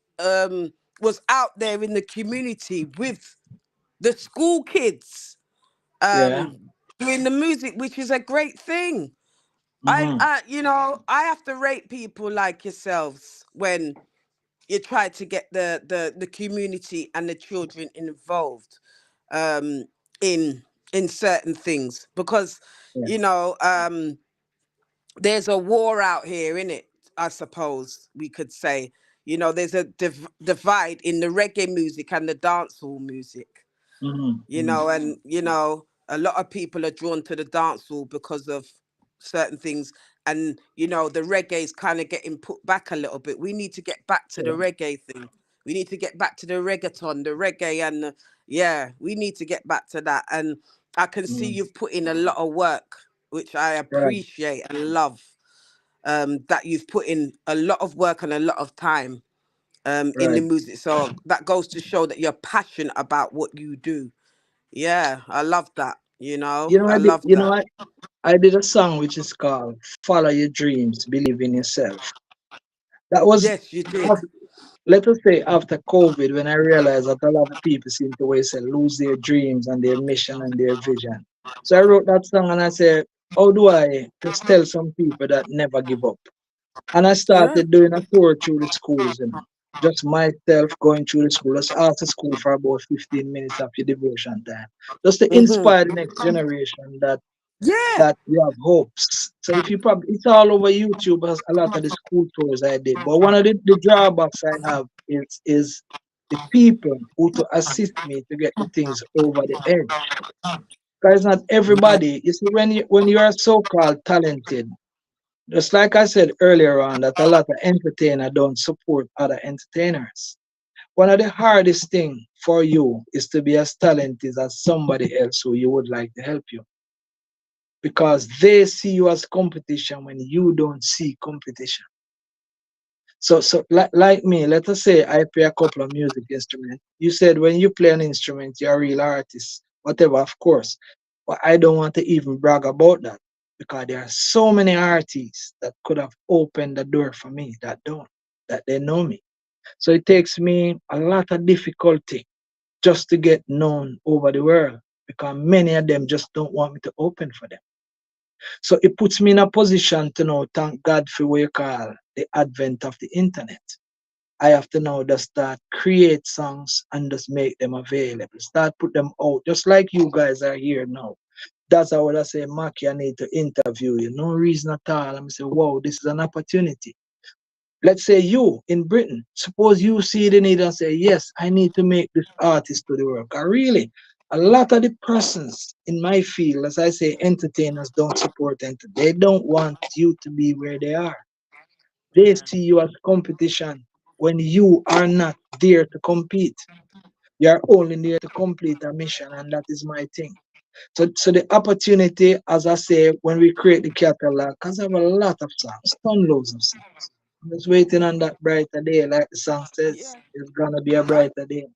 was out there in the community with the school kids Yeah. doing the music, which is a great thing. Mm-hmm. I have to rate people like yourselves when you try to get the community and the children involved um, in certain things, because Yeah. you know there's a war out here, in it. I suppose we could say, there's a divide in the reggae music and the dancehall music. Mm-hmm. Mm-hmm. And a lot of people are drawn to the dance hall because of certain things. And the reggae is kind of getting put back a little bit. We need to get back to the Yeah. reggae thing. We need to get back to the reggaeton, the reggae, and yeah, we need to get back to that. And I can see Mm-hmm. you've put in a lot of work, which I Right. appreciate and love. That you've put in a lot of work and a lot of time in the Right. music. So that goes to show that you're passionate about what you do. Yeah, I love that. You know, I love you know, that. I did a song which is called Follow Your Dreams, Believe in Yourself. That was, Yes, you did. let us say, after COVID, when I realized that a lot of people seem to always say, lose their dreams and their mission and their vision. So I wrote that song and I said, how do I just tell some people that never give up? And I Yeah. started doing a tour through the schools, just myself going through the school. Just ask the school for about 15 minutes of your devotion time, just to Mhm. inspire the next generation Yeah. that you have hopes. So if you probably, it's all over YouTube, as a lot of the school tours I did. But one of the drawbacks I have is the people who to assist me to get the things over the edge. Because not everybody, you see, when you are so-called talented, just like I said earlier on, that a lot of entertainers don't support other entertainers. One of the hardest thing for you is to be as talented as somebody else who you would like to help you, because they see you as competition when you don't see competition. So like me, let us say I play a couple of music instruments. You said when you play an instrument, you're a real artist, whatever, of course. But I don't want to even brag about that because there are so many artists that could have opened the door for me that don't, that they know me. So it takes me a lot of difficulty just to get known over the world because many of them just don't want me to open for them. So it puts me in a position to now thank God for what you call the advent of the internet. I have to now just start create songs and just make them available. Start put them out, just like you guys are here now. That's how I say, Mackie, I need to interview you. No reason at all. I'm say, wow, this is an opportunity. Let's say you in Britain, suppose you see the need and say, yes, I need to make this artist to the work. I really, a lot of the persons in my field, as I say, entertainers don't support entertainers. They don't want you to be where they are. They see you as competition when you are not there to compete. You are only there to complete a mission, and that is my thing. So the opportunity, as I say, when we create the catalog, because I have a lot of songs, loads of songs. I'm just waiting on that brighter day, like the song says. Yeah. It's gonna be a brighter day.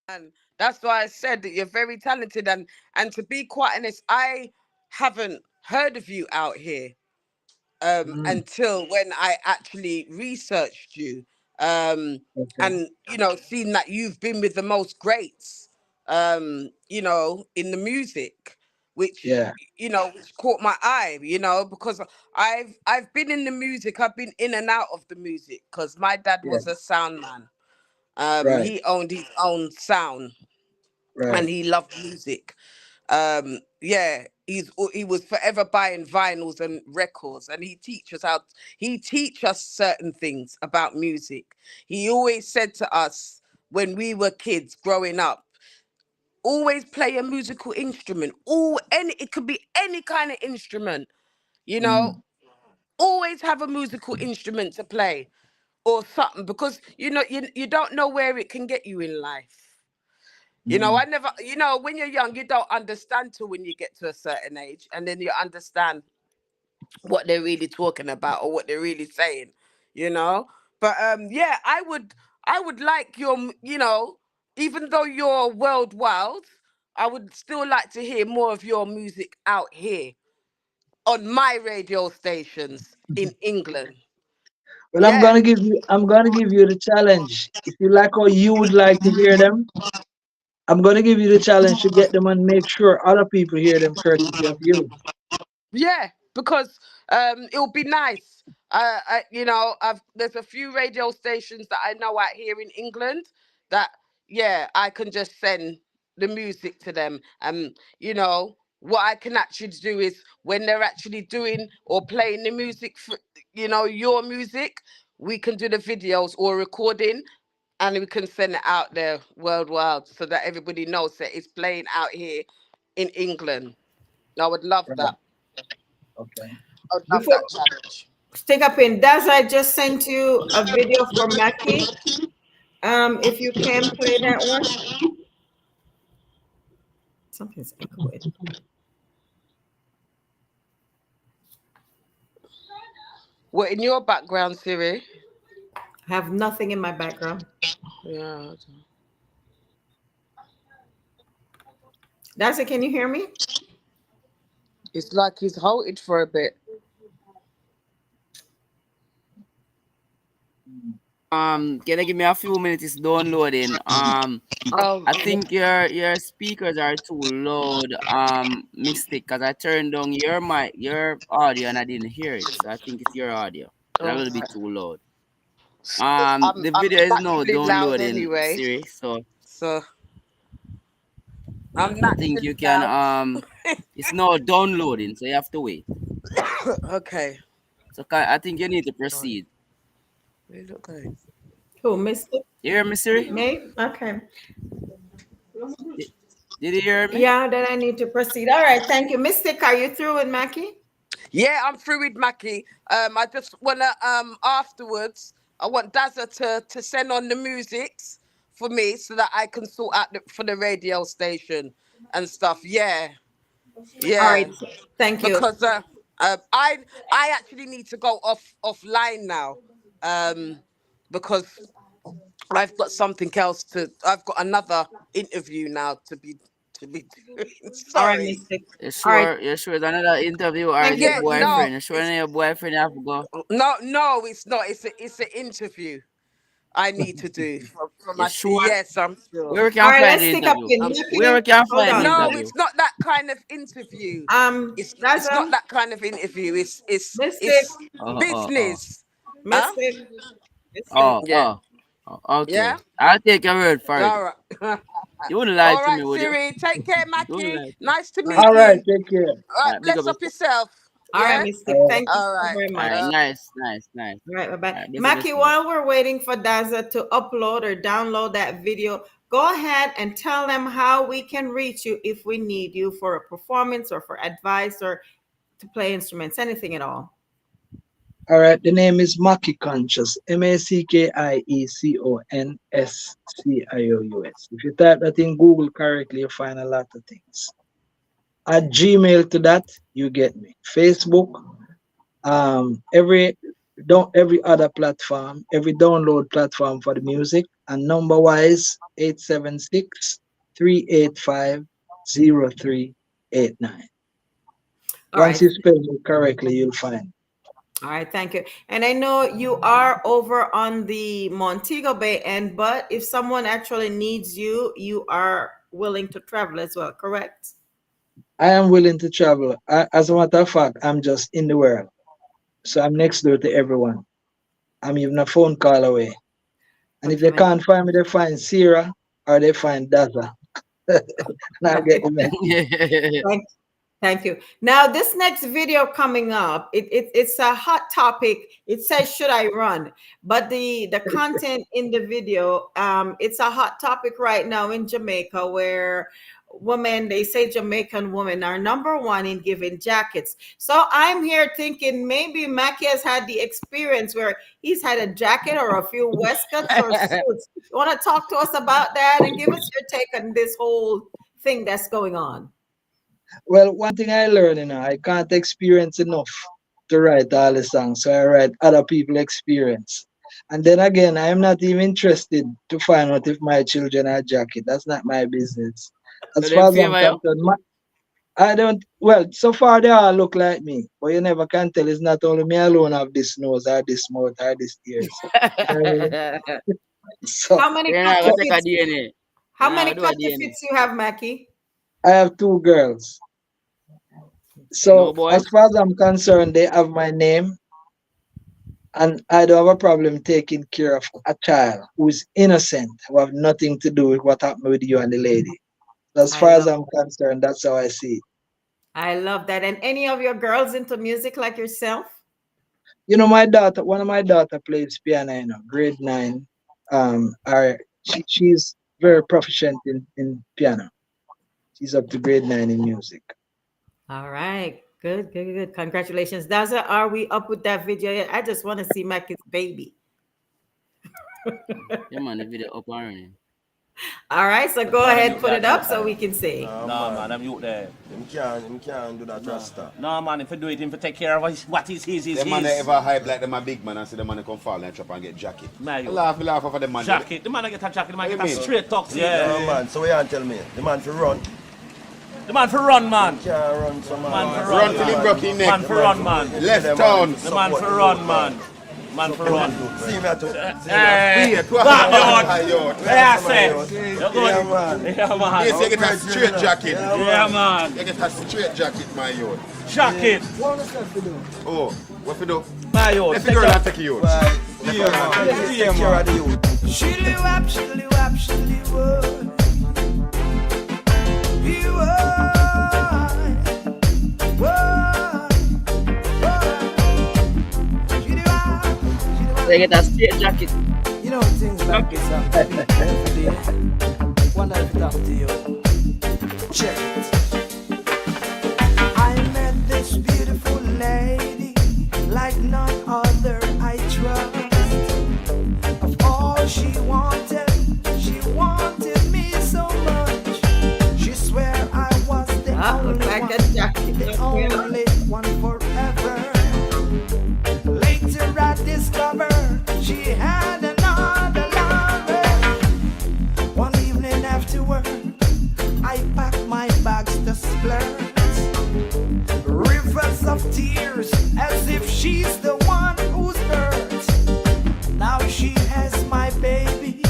And that's why I said that you're very talented. And to be quite honest, I haven't heard of you out here Mm, until when I actually researched you, um, okay. and seen that you've been with the most greats, in the music, which Yeah, which caught my eye, because I've been in the music, I've been in and out of the music because my dad yeah, was a sound man. right, He owned his own sound right. and he loved music. Yeah, he was forever buying vinyls and records, and he teach us certain things about music. He always said to us when we were kids growing up, always play a musical instrument. It could be any kind of instrument, you know. Mm, Always have a musical instrument to play or something, because you don't know where it can get you in life. mm, I never, when you're young, you don't understand till when you get to a certain age, and then you understand what they're really talking about or what they're really saying, you know. But yeah, I would like even though you're world wild, I would still like to hear more of your music out here on my radio stations in mm. England. Well, Yeah, I'm gonna give you the challenge. If you like how you would like to hear them, I'm gonna give you the challenge to get them and make sure other people hear them courtesy of you. yeah, because it'll be nice. I've there's a few radio stations that I know out here in England that, yeah, I can just send the music to them. What I can actually do is when they're actually doing or playing the music for, your music, we can do the videos or recording, and we can send it out there worldwide so that everybody knows that it's playing out here in England. I would love Right. that. Okay. I would love Before that challenge. stick up in, Daz, I just sent you a video for Mackie. If you can play that one. Something's echoing. What in your background, Siri? I have nothing in my background. Yeah. Daz, can you hear me? It's like he's halted for a bit. Can you give me a few minutes? It's downloading. Oh, I think your speakers are too loud. Mistake, cause I turned down your mic, your audio, and I didn't hear it. So I think it's your audio. It's a all little bit right. too loud. I'm The I'm video is now naturally loud downloading, anyway, Siri. So so I'm I think naturally you can loud. it's now downloading, so you have to wait. Okay. So I think you need to Right. proceed. Where you look going? Who, Mystic? You hear me, Siri? Me? Okay. Did, did you hear me? Yeah, then I need to proceed. All right, thank you. Mystic, are you through with Mackie? Yeah, I'm through with Mackie. I just wanna afterwards. I want Dazza to send on the musics for me so that I can sort out for the radio station and stuff. Yeah, All right, yeah. thank you. Because I actually need to go offline now. Um, because I've got something else to. I've got another interview now to be doing. All right, Sorry. Mystic. You All right, sure? You sure it's another interview or thank is you it Yeah, for coming. no, boyfriend? You sure your boyfriend have to go? no, it's not. It's an interview I need to do for You my. sure? Yes, I'm sure. Where we All can right, find let's the take up interview? in Where we Mackie. can Hold find the on. No, interview? it's not that kind of interview. It's not Daza, that kind of interview. Mystic, It's Oh. business. Huh? Mystic, Mystic. Oh, Yeah. oh, oh, Yeah. okay. I'll take your word for it. All right. You wouldn't lie All to me, right, would you? Siri. Take care, You wouldn't Mackie. lie to me. Nice to meet All right, you. take care. All right, Big up bless up yourself. yourself. All right, Yeah. Mystic. Thank you All so right. very All much. right, Uh, nice. All right, bye bye. All right, big up Mackie, yourself. while we're waiting for Daza to upload or download that video, go ahead and tell them how we can reach you if we need you for a performance or for advice or to play instruments, anything at all. All right, the name is Mackie Conscious, MackieConscious. If you type that in Google correctly, you find a lot of things. Add Gmail to that, you get me. Facebook, every don't every other platform, every download platform for the music, and number wise 876-385-0389. All Once right. you spell it correctly, you'll find. All right, thank you. And I know you are over on the Montego Bay end, but if someone actually needs you, you are willing to travel as well, correct? I am willing to travel. As a matter of fact, I'm just in the world. So I'm next door to everyone. I'm even a phone call away. And if Okay, they man. can't find me, they find Sierra or they find Daza. And I get the message. Thank Thank you. Now, this next video coming up, it's a hot topic. It says, "Should I run?" But the content in the video, it's a hot topic right now in Jamaica, where women, they say Jamaican women are number one in giving jackets. So I'm here thinking maybe Mackie has had the experience where he's had a jacket or a few waistcoats or suits. You want to talk to us about that and give us your take on this whole thing that's going on? Well, one thing I learned, I can't experience enough to write all the songs. So I write other people's experience. And then again, I am not even interested to find out if my children are jacket. That's not my business. So As they far as I'm favor you? concerned, I don't, well, so far they all look like me. But you never can tell. It's not only me alone have this nose or this mouth or this ears. You know what I mean? So How many You're not cut gonna take a fits? DNA. How You're not many gonna do a cut DNA. fits you have, Mackie? I have two girls. No So boys? as far as I'm concerned, they have my name, and I don't have a problem taking care of a child who is innocent, who have nothing to do with what happened with you and the lady. As I far as love I'm concerned, that's how I see it. I love that. And any of your girls into music like yourself? My daughter, one of my daughter plays piano, grade 9. She's very proficient in piano. She's up to grade 9 in music. All right. Good. Congratulations. Daza, are we up with that video yet? I just want to see Mackie's baby. Yeah, man, the video up and running. All right, so go ahead, put it up so we can see. Nah, man, I'm you there. Him can't do that rasta. No, man, if you do it, if you take care of what is his, Them man ever hype like them a big man and see them man come fall and trap and get jacket. Man, I laugh off of them man. jacket. The man get a jacket, the man What get you a mean? straight tuxedo. No man, so what you tell me? The man for run. The man for run, man. Can't run some Man for Run till he broke his neck. Man for run, man. Left turn. The man for run, man. Man for run. See me at the Hey, Wait, back yo. What I say? Yeah, You're good. man. Yeah, man. Yes, you get a straight jacket. Yeah, man. You get a straight jacket, my youth. Jacket. What is that for do? Oh, what you do? My yo. Let the girl and take you out. Right. Yeah, man. Take care of the youth. Shiddly wap, shiddly wap, shiddly wap. You are, shiddly wap, shiddly wap. They get a straight jacket. You know things like this happen every day. Wonder if it happened to you. Check it. I met this beautiful lady like none other I trust. Of all she wanted me so much. She swear I was the only Look like one, a jacket. the only one forever. Later I discovered she had another lover. One evening after work, I packed my bags to splurge. Rivers of tears, as if she's the one who's hurt. Now she has my baby.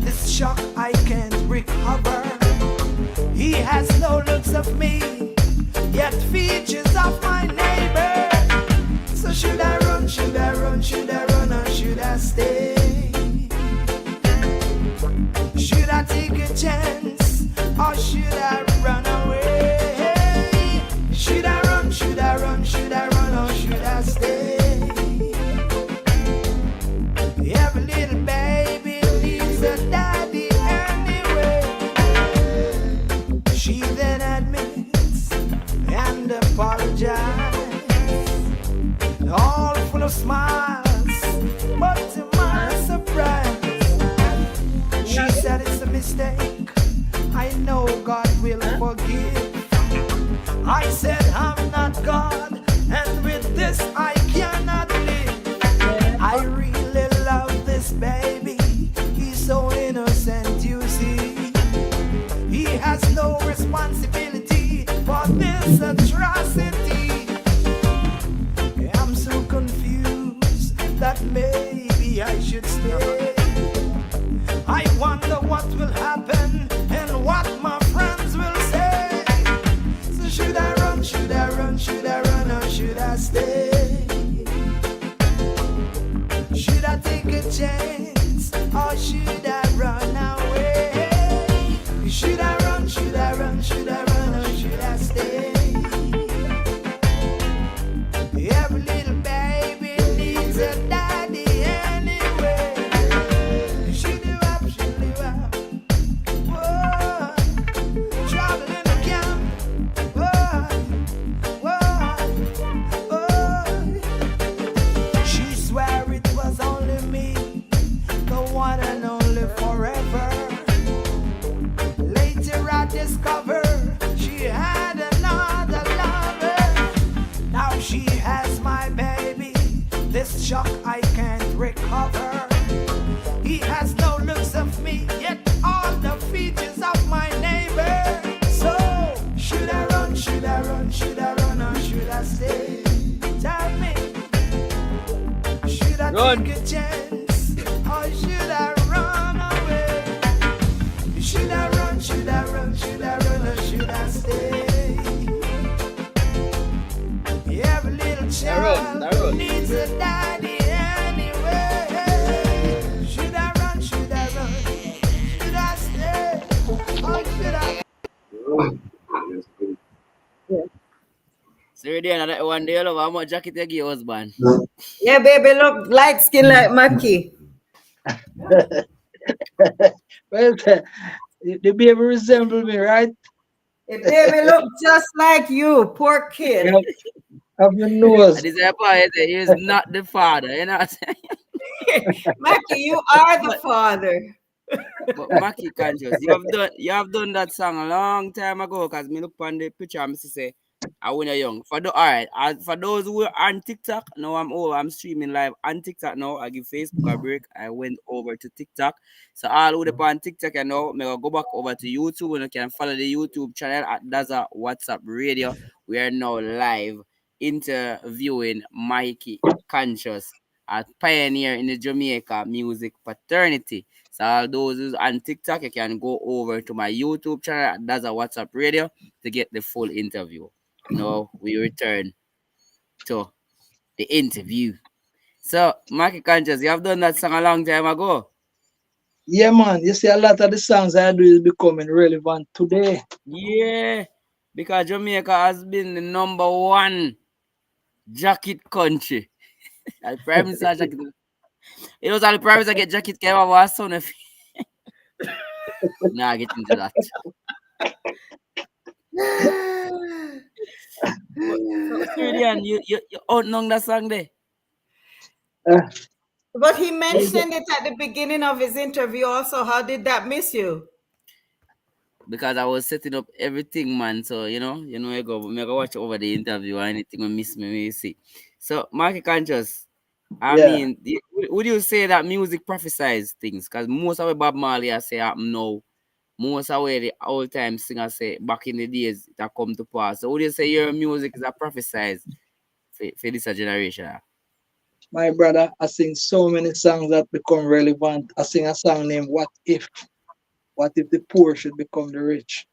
This shock I can't recover. He has no looks of me, yet features of my neighbor. So should I run, should I run, should I run, or should I stay? Should I take a chance, or should I run away? Should I run, should I run, should I run, or should I stay? Every little baby needs a daddy anyway. She then admits and apologizes, all full of smiles, but to my surprise, she said it's a mistake. I know God will forgive. I said I'm not God, and with this I cannot live. I really love this baby. He's so innocent, you see. He has no responsibility for this atrocity. I'm so confused that maybe I should stay. I wonder what will happen and what my friends will say. So should I run, should I run, should I run, or should I stay? Should I take a chance, or should I run away? Should I run, should I run, should I run, or should I stay? Every little baby needs a daddy anyway. Should you up, should you up? Whoa, trouble in the camp. Whoa, whoa, whoa. She swear it was only me, the one and only forever. Later I discovered she had another lover. Now she has my baby. This shock I can't recover. He has no looks of me, yet all the features of my neighbor. So should I run, should I run, should I run, or should I stay? Tell me, should I take a chance, or should I run away? Should I run, should I run, should I run, or should I stay? Every little child needs a daddy anyway. Should I run, should I run, should I stay, or should I? So you're another one day, love, how much jacket you give your husband? Yeah, baby, look light skin like Mackie. Well, the baby resemble me, right? The baby look just like you, poor kid. Have your nose. And this boy he is not the father, you know what I'm saying? Mackie, you are the father. But Mackie conscious, you have done that song a long time ago, because me look on the picture and me say, when you're young. All right, for those who are on TikTok, now I'm streaming live on TikTok now. I give Facebook a break. I went over to TikTok. So all who are on TikTok, you know, may I go back over to YouTube and you can follow the YouTube channel at Daza WhatsApp Radio. We are now live interviewing Mikey Conscious, a pioneer in the Jamaica music fraternity. So all those who's on TikTok, you can go over to my YouTube channel, that's a WhatsApp Radio, to get the full interview. Now we return to the interview. So, Mackie Conscious, you have done that song a long time ago. Yeah, man. You see, a lot of the songs I do is becoming relevant today. Yeah, because Jamaica has been the number one jacket country. And Prime Minister jacket. It was all the Prime Minister get jacket came over as soon if nah, get into that. So, Surian, you out known that song there? Uh, But he mentioned it at the beginning of his interview also. How did that miss you? Because I was setting up everything, man. So I go watch over the interview or anything will miss me, me see. So, Market Conscious, I yeah, mean, would you say that music prophesies things? Because most of what Bob Marley I say happen now, most of where the old time singers say back in the days that come to pass. So, would you say your music is a prophesize for this generation? my brother, I sing so many songs that become relevant. I sing a song named What If? What if the poor should become the rich?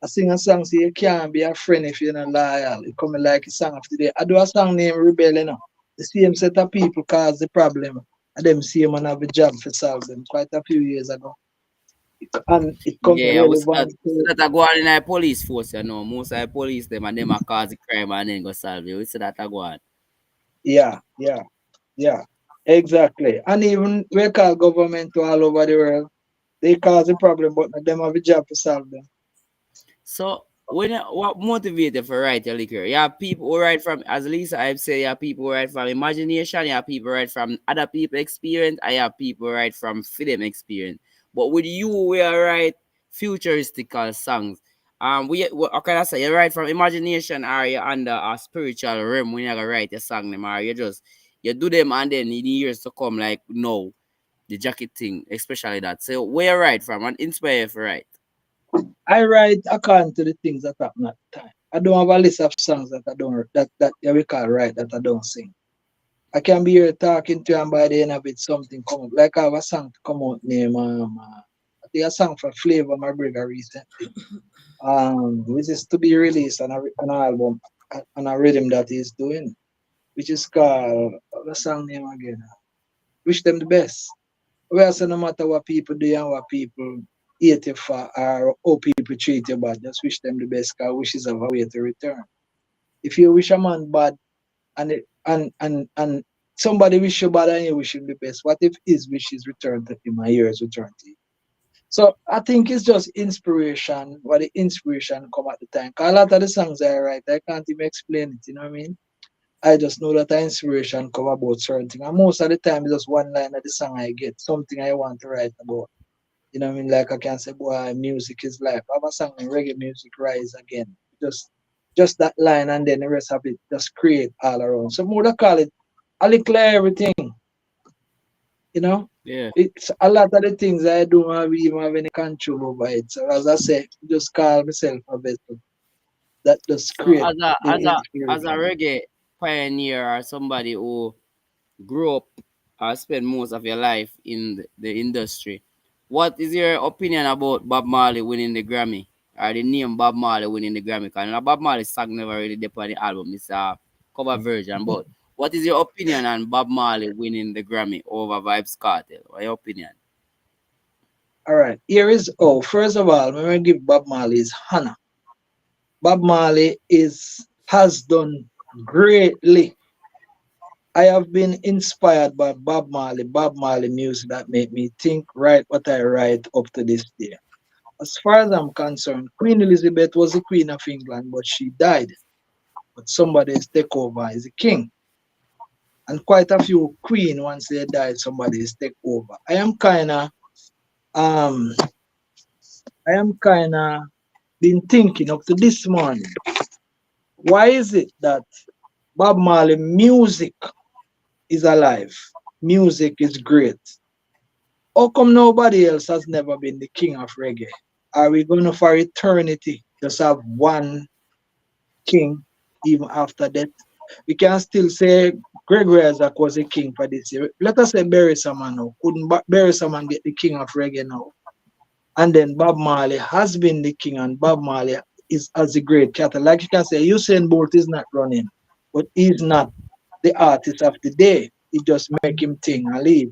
I sing a song say you can't be a friend if you're not loyal. It coming like a song of today. I do a song named Rebel, you know. The same set of people cause the problem. And them same man have a job for solve them quite a few years ago. And it come Yeah, relevant we see to, that I go on in the police force, Most of the police them and them a cause the crime and then go solve it. We see that I go on. yeah, yeah, yeah. Exactly. And even we call government to all over the world. They cause the problem, but them have a job to solve them. So what motivated you for write your liquor? You have people who write from, as Lisa I've said, you have people who write from imagination, you have people who write from other people experience, I have people who write from film experience. But with you we are write futuristical songs. What can I say? You write from imagination or you under a spiritual realm when you gonna write a song them or you do them and then in years to come like no the jacket thing, especially that. So where you write from and inspire you for write. I write according to the things that happen at the time. I don't have a list of songs that I don't that yeah, we call write that I don't sing. I can be here talking to you and by the end of it something come up. Like I have a song to come out named I think a song for Flavor my brother recently. Which is to be released on an album on a rhythm that he's doing, which is called the song name again. Wish them the best. Well, so no matter what people do and what people hate you for or how people treat you bad, just wish them the best because wishes have a way to return. If you wish a man bad and and somebody wish you bad and you wish him the best, what if his wishes return to him and yours return to you? So I think it's just inspiration, what the inspiration come at the time. 'Cause a lot of the songs I write, I can't even explain it, you know what I mean? I just know that the inspiration come about certain things. And most of the time it's just one line of the song I get, something I want to write about. You know what I mean? Like I can say, boy, music is life. I have a song in reggae music rise again. Just that line and then the rest of it just create all around. So more to call it a little everything, you know? Yeah. It's a lot of the things I don't have even have any control over it. So as I say, just call myself a vessel that just So create the as a inspiration. reggae pioneer or somebody who grew up or spent most of your life in the industry, what is your opinion about Bob Marley winning the Grammy? Or the name Bob Marley winning the Grammy? Because Bob Marley's song never really did on the album. It's a cover version. But what is your opinion on Bob Marley winning the Grammy over Vibes Cartel? What your opinion? All right, here is first of all, when we give Bob Marley his honor. Bob Marley has done greatly. I have been inspired by Bob Marley music that made me think, write what I write up to this day. As far as I'm concerned, Queen Elizabeth was the Queen of England, but she died. But somebody is take over as a king. And quite a few queen, once they died, somebody is take over. Um I am kinda been thinking up to this morning Why is it that Bob Marley music is alive? Music is great. How come nobody else has never been the king of reggae? Are we going to for eternity just have one king even after that? We can still say Gregory Isaac was a king for this year. Let us say Barry Saman now. Couldn't Barry Saman get the king of reggae now? And then Bob Marley has been the king, and Bob Marley is as a great cattle. Like you can say, Usain Bolt is not running, but he's not the artist of the day. He just make him think and leave.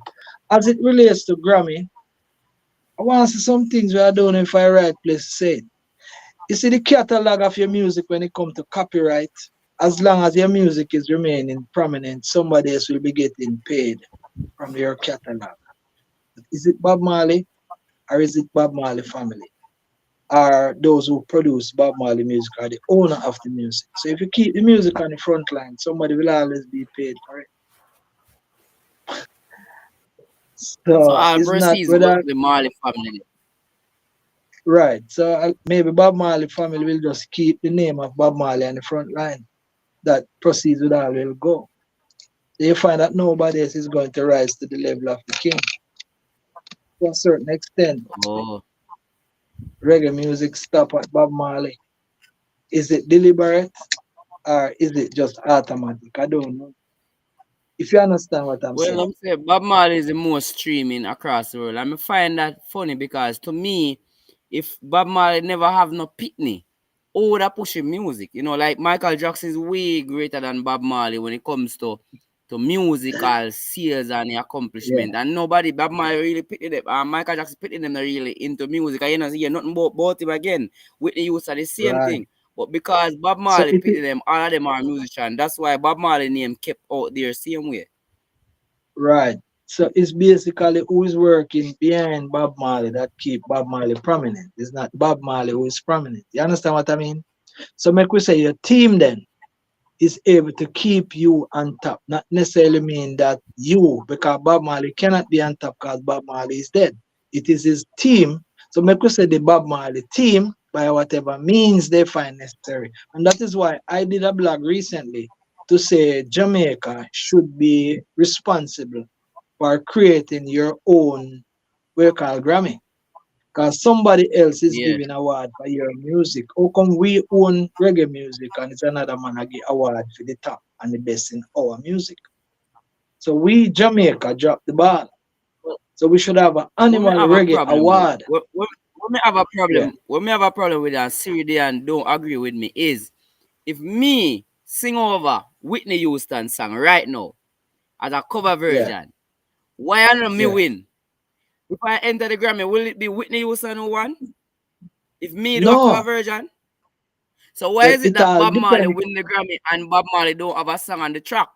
As it relates to Grammy, I want to see some things where I don't know if I right place to say it. You see the catalog of your music when it comes to copyright, as long as your music is remaining prominent, somebody else will be getting paid from your catalog. Is it Bob Marley or is it Bob Marley family? Are those who produce Bob Marley music are the owner of the music. So if you keep the music on the front line, somebody will always be paid for it. So So all it's not proceeds go to whether the Marley family. right. So maybe Bob Marley family will just keep the name of Bob Marley on the front line. That proceeds with all will go. So you find that nobody else is going to rise to the level of the king. To a certain extent, Oh, reggae music stop at Bob Marley. Is it deliberate or is it just automatic? I don't know. If you understand what I'm well, saying. I'm saying Bob Marley is the most streaming across the world. I find that funny because to me, if Bob Marley never have no pitney, who would have pushing music? You know, like Michael Jackson is way greater than Bob Marley when it comes to musical sales and the Yeah, accomplishment. And nobody, Bob Marley really pitted them. Michael Jackson pitted them really into music. And you know, hear nothing about him again. Whitney Houston, the same right. thing. But because Bob So Marley it is pitted them, all of them are musicians. That's why Bob Marley name kept out there same way. right. So it's basically who is working behind Bob Marley that keep Bob Marley prominent. It's not Bob Marley who is prominent. You understand what I mean? So make we say your team then is able to keep you on top. Not necessarily mean that you, because Bob Marley cannot be on top because Bob Marley is dead. It is his team. So make we say the Bob Marley team by whatever means they find necessary. And that is why I did a blog recently to say Jamaica should be responsible for creating your own what you call Grammy. Because somebody else is Yeah. giving award for your music. How come we own reggae music and it's another man a give award for the top and the best in our music? So we Jamaica drop the ball. So we should have an When we animal have a reggae problem with award. when we have a Yeah, problem with that Siri and don't agree with me is if me sing over Whitney Houston song right now as a cover yeah, version, why not me yeah. win? If I enter the Grammy, will it be Whitney Houston who won? If me do a cover No, version? So why well, is it it that all Bob Marley depends. win the Grammy and Bob Marley don't have a song on the track?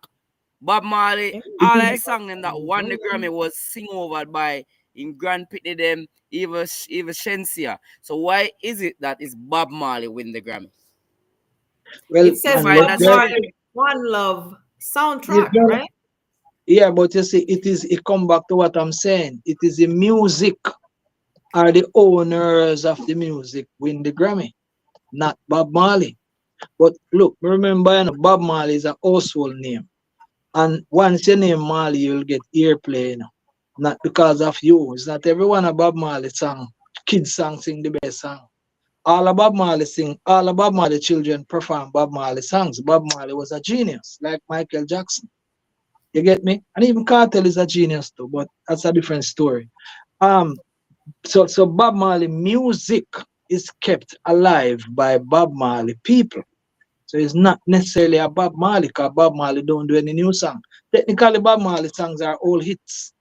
Bob Marley, It all is I sang them that won the Grammy was sing over by in Grand Pitney them, even Shensia. So why is it that it's Bob Marley win the Grammy? well, It You says find unless Bob that there, strange? Marley One Love you soundtrack, know, right? yeah, but you see, it come back to what I'm saying. It is the music are the owners of the music win the Grammy, not Bob Marley. But look, remember, you know, Bob Marley is a household name. And once you name Marley, you'll get airplay, you know. Not because of you. It's not everyone a Bob Marley song. Kids song sing the best song. All of Bob Marley children perform Bob Marley songs. Bob Marley was a genius, like Michael Jackson. You get me? And even Cartel is a genius too, but that's a different story. Um, so Bob Marley music is kept alive by Bob Marley people. So it's not necessarily a Bob Marley, because Bob Marley don't do any new song. Technically, Bob Marley songs are all hits.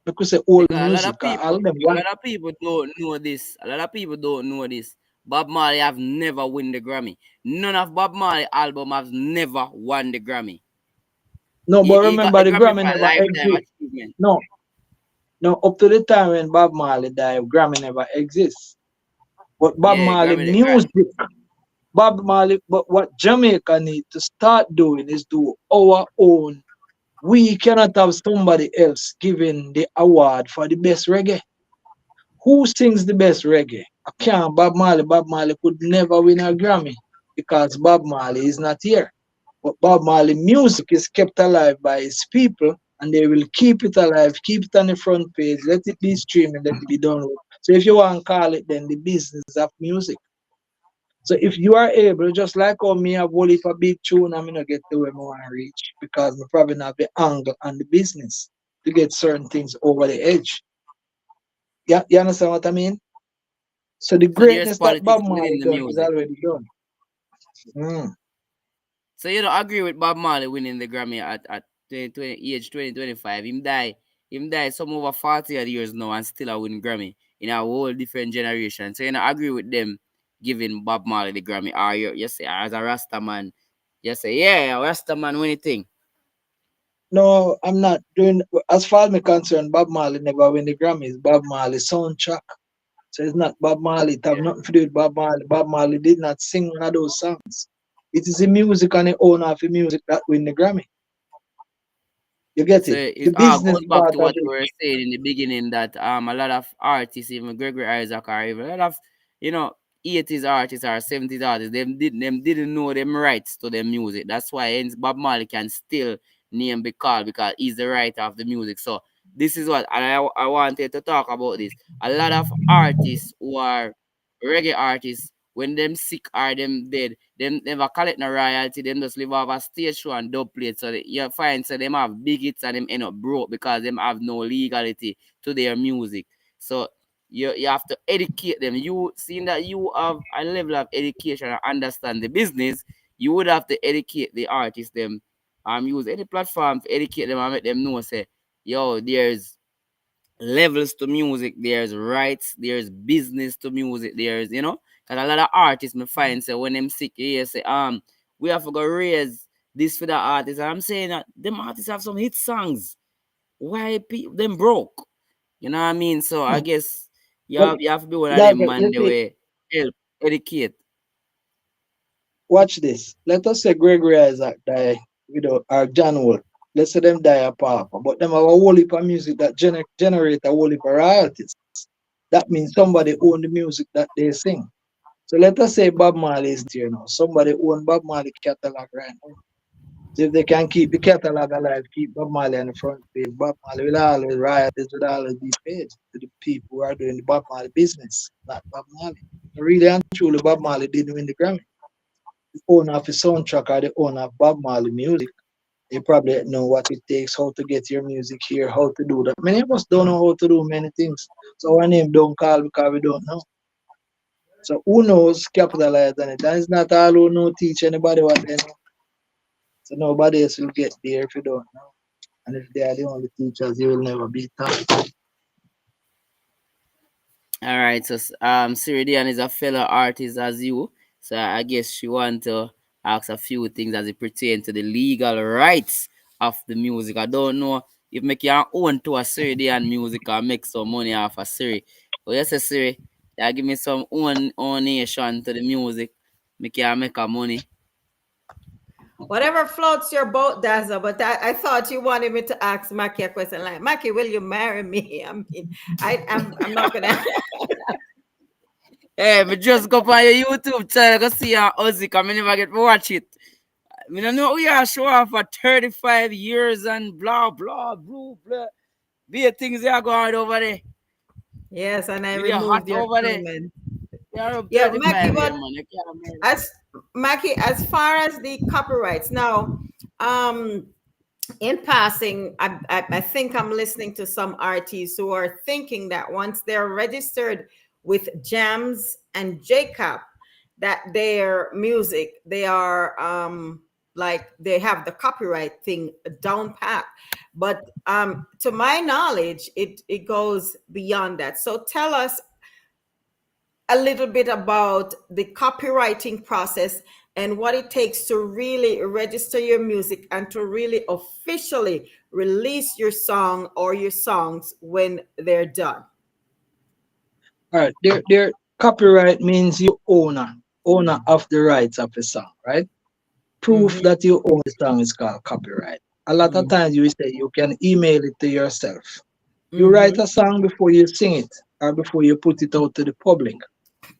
Because say old Because music, all of them a one. lot of people don't know this. A lot of people don't know this. Bob Marley have never won the Grammy. None of Bob Marley album has never won the Grammy. No, but He got remember the the Grammy Grammy for never lifetime exist. achievement. No, no, up to the time when Bob Marley died, Grammy never exists. But Bob Yeah, Marley Grammy. music, Bob Marley, but what Jamaica need to start doing is do our own. We cannot have somebody else giving the award for the best reggae. Who sings the best reggae? I can't. Bob Marley. Bob Marley could never win a Grammy. because Bob Marley is not here. But Bob Marley music is kept alive by his people, and they will keep it alive, keep it on the front page, let it be streaming, let it be downloaded. So if you want to call it then the business of music. So if you are able, just like how me have only for big tune, I'm gonna get to where I want to reach because I probably not the angle and the business to get certain things over the edge. Yeah, you understand what I mean? So the So there's greatness that politics Bob within Marley the done is music. already done. Mm. So you don't agree with Bob Marley winning the Grammy at 2025. Him die some over 40 odd years now and still a win Grammy in a whole different generation. So you don't agree with them giving Bob Marley the Grammy. Or you say as a Rasta man, you say, yeah, Rasta man win anything. No, I'm not doing. As far as me concerned, Bob Marley never win the Grammys. Bob Marley soundtrack. So it's not Bob Marley. It have nothing to do with Bob Marley. Bob Marley did not sing one of those songs. It is the music and the owner of the music that win the Grammy. You get So it? it The all business goes back part to of what it. we were saying in the beginning that a lot of artists, even Gregory Isaac or even a lot of you know 80s artists or 70s artists, them didn't know them rights to their music. That's why hence Bob Marley can still name be called because he's the writer of the music. So this is what and I wanted to talk about this. A lot of artists who are reggae artists when them sick or them dead, them never collect no royalty, them just live off a stage show and dub plate. So you find so them have big hits and them end up broke because them have no legality to their music. So you have to educate them. You seeing that you have a level of education and understand the business, you would have to educate the artists them use any platform to educate them and make them know say, yo, there's levels to music, there's rights, there's business to music, there's cause a lot of artists me find say when them sick here say we have to go raise this for the artists. And I'm saying that them artists have some hit songs. Why people them broke? You know what I mean? So I Hmm. guess But you have to be one of that them man you the see, way help educate. watch this. Let us say Gregory Isaac die, or John Wall. Let's say them die apart, but them have a whole heap of music that generate a whole heap of royalties. That means somebody own the music that they sing. So let us say Bob Marley is here now. Somebody own Bob Marley catalog right now. So if they can keep the catalog alive, keep Bob Marley on the front page, Bob Marley will always royalties will always be paid to the people who are doing the Bob Marley business, not Bob Marley. Really and truly, Bob Marley didn't win the Grammy. The owner of the soundtrack or the owner of Bob Marley music, they probably know what it takes, how to get your music here, how to do that. Many of us don't know how to do many things. So our name don't call because we don't know. So who knows capitalize on it? And it's not all who know teach anybody what they know. So nobody else will get there if you don't know. And if they are the only teachers, you will never be taught. All right, so Ceridian is a fellow artist as you, so I guess she want to ask a few things as it pertains to the legal rights of the music. I don't know if make your own to a Ceridian music or make some money off a Siri. But yes, Siri, yeah, give me some own nation to the music, make you make a money. Whatever floats your boat, Dazzle. But I thought you wanted me to ask Mackie a question like, Mackie, will you marry me? I mean, I'm not gonna. Hey, but just go on your YouTube channel, go see our Ozzy, come I never get to watch it. I don't know we are show off for 35 years and blah blah blah blah. Be things they are going over there. Yes, and I With your hot removed your over there. comment. They are up Yeah, Mackie, 35 years, but man. You can't murder. as Mackie, as far as the copyrights now, um, in passing, I think I'm listening to some artists who are thinking that once they're registered with Jams and Jacob, that their music, they are like they have the copyright thing down pat. But to my knowledge, it goes beyond that. So tell us a little bit about the copywriting process and what it takes to really register your music and to really officially release your song or your songs when they're done. All right, their copyright means you owner of the rights of the song, right? Proof Mm-hmm. that you own the song is called copyright. A lot of Mm-hmm. times you say you can email it to yourself. You write Mm-hmm. a song before you sing it or before you put it out to the public.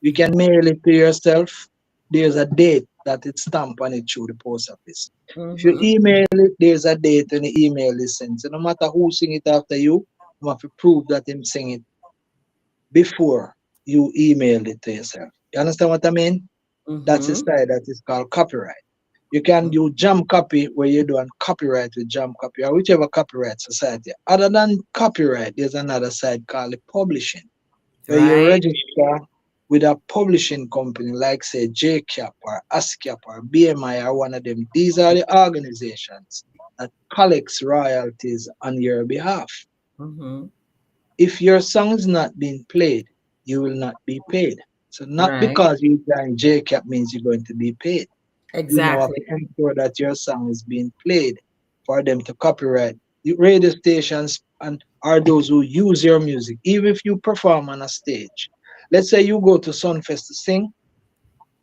You can mail it to yourself. There's a date. that it's stamped on it through the post office. If you Mm-hmm. email it, there's a date when the email is sent. So no matter who sing it after you have to prove that him sing it before you email it to yourself. You understand what I mean? That's a Mm-hmm. style that is called copyright. You can do jam copy where you do on copyright with jam copy or whichever copyright society. Other than copyright, there's another side called the publishing, where you Right. register with a publishing company like say JCAP or ASCAP or BMI or one of them. These are the organizations that collects royalties on your behalf. Mm-hmm. If your song is not being played, you will not be paid. So not Right. because you join JCAP means you're going to be paid. You now have Exactly. to ensure that your song is being played for them to copyright. The radio stations and are those who use your music, even if you perform on a stage. Let's say you go to Sunfest to sing,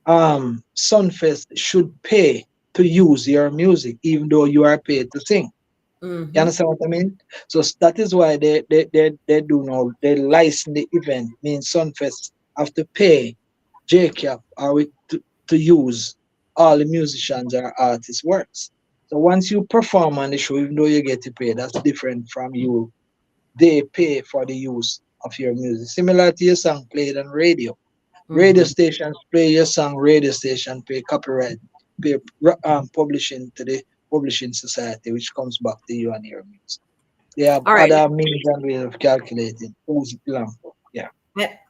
Sunfest should pay to use your music, even though you are paid to sing. You Mm-hmm. understand what I mean? So that is why they do now, they license the event, means Sunfest have to pay JCAP or to use all the musicians or artists' works. So once you perform on the show, even though you get to pay, that's different from you. They pay for the use of your music. Similar to your song played on radio. Radio Mm-hmm. stations play your song, radio station pay copyright, pay publishing to the publishing society, which comes back to you and your music. They have All right. other means and ways of calculating who's it belong for. Yeah.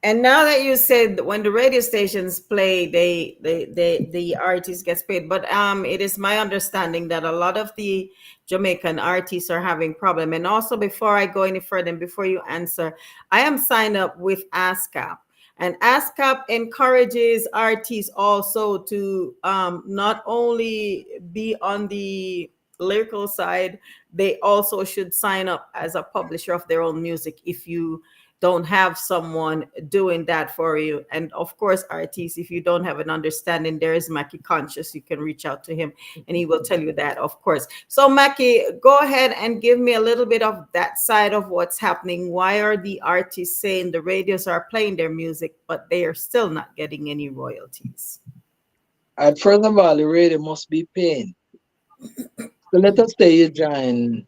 And now that you said that when the radio stations play, the artist gets paid. But it is my understanding that a lot of the Jamaican artists are having problem. And also, before I go any further, and before you answer, I am signed up with ASCAP, and ASCAP encourages artists also to not only be on the lyrical side, they also should sign up as a publisher of their own music if you don't have someone doing that for you. And of course, artists, if you don't have an understanding, there is Mackie Conscious. You can reach out to him and he will tell you that, of course. So, Mackie, go ahead and give me a little bit of that side of what's happening. Why are the artists saying the radios are playing their music, but they are still not getting any royalties? And first of all, the radio must be paying. So let us say you join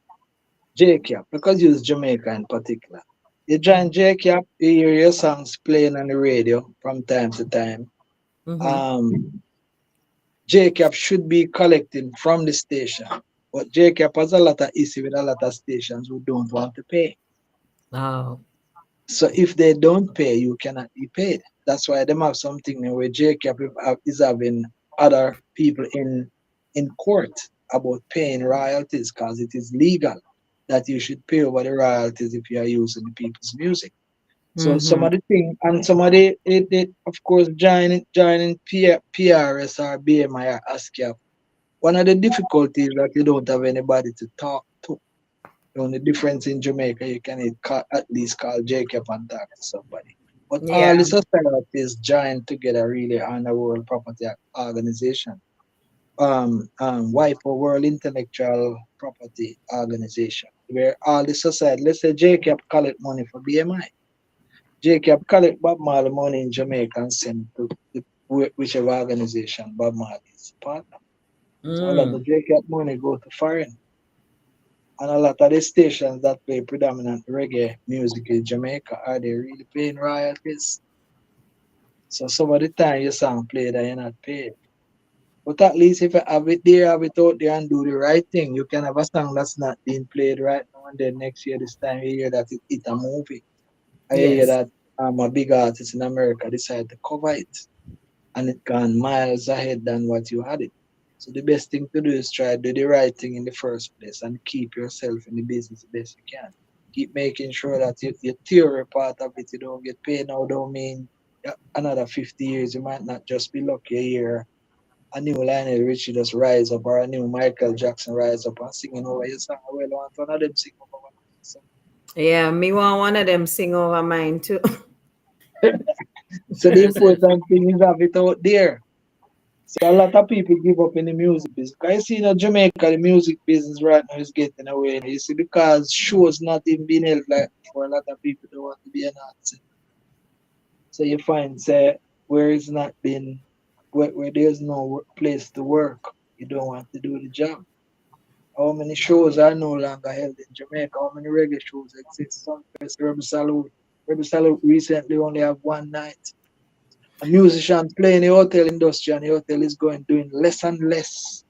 JCAP, because you use Jamaica in particular. You join JCAP, you hear your songs playing on the radio from time to time. Mm-hmm. Um, JCAP should be collecting from the station. But JCAP has a lot of issue with a lot of stations who don't want to pay. Oh. So if they don't pay, you cannot be paid. That's why them have something now where JCAP is having other people in court about paying royalties because it is legal that you should pay over the royalties if you are using the people's music. So some Mm-hmm. of the thing and some of the of course joining PRS or BMI or ASCAP. One of the difficulties that you don't have anybody to talk to. The only difference in Jamaica, you can at least call Jacob and talk to somebody. But all Yeah. the societies joined together really on a World Property Organization. WIPO, World Intellectual Property Organization, where all the society, let's say Jacob collect money for BMI. Jacob collect Bob Marley money in Jamaica and send to whichever organization Bob Marley is part of. So a lot Mm. of Jacob money go to foreign. And a lot of the stations that play predominant reggae music in Jamaica, are they really paying royalties? So some of the time your song played and you're not paid. But at least if you have it there, have it out there and do the right thing, you can have a song that's not being played right now and then next year this time you hear that it a movie. I hear Yes. that a big artist in America decided to cover it and it gone miles ahead than what you had it. So the best thing to do is try to do the right thing in the first place and keep yourself in the business the best you can. Keep making sure that your theory part of it you don't get paid now don't mean another 50 years you might not just be lucky a year. A new Lionel Richie just rise up or a new Michael Jackson rise up and singing over your song. Well, I want one of them sing over one of your song. Yeah, me want one of them sing over mine too. So the important thing is have it out there. So a lot of people give up in the music business. I see in Jamaica the music business right now is getting away. You see, because shows not even being held like for a lot of people don't want to be an artist. So you find say where it's not been where there's no place to work, you don't want to do the job. How many shows are no longer held in Jamaica? How many reggae shows exist? Some place, Rebel Salute. Rebel Salute recently only have one night. A musician playing the hotel industry, and the hotel is going doing less and less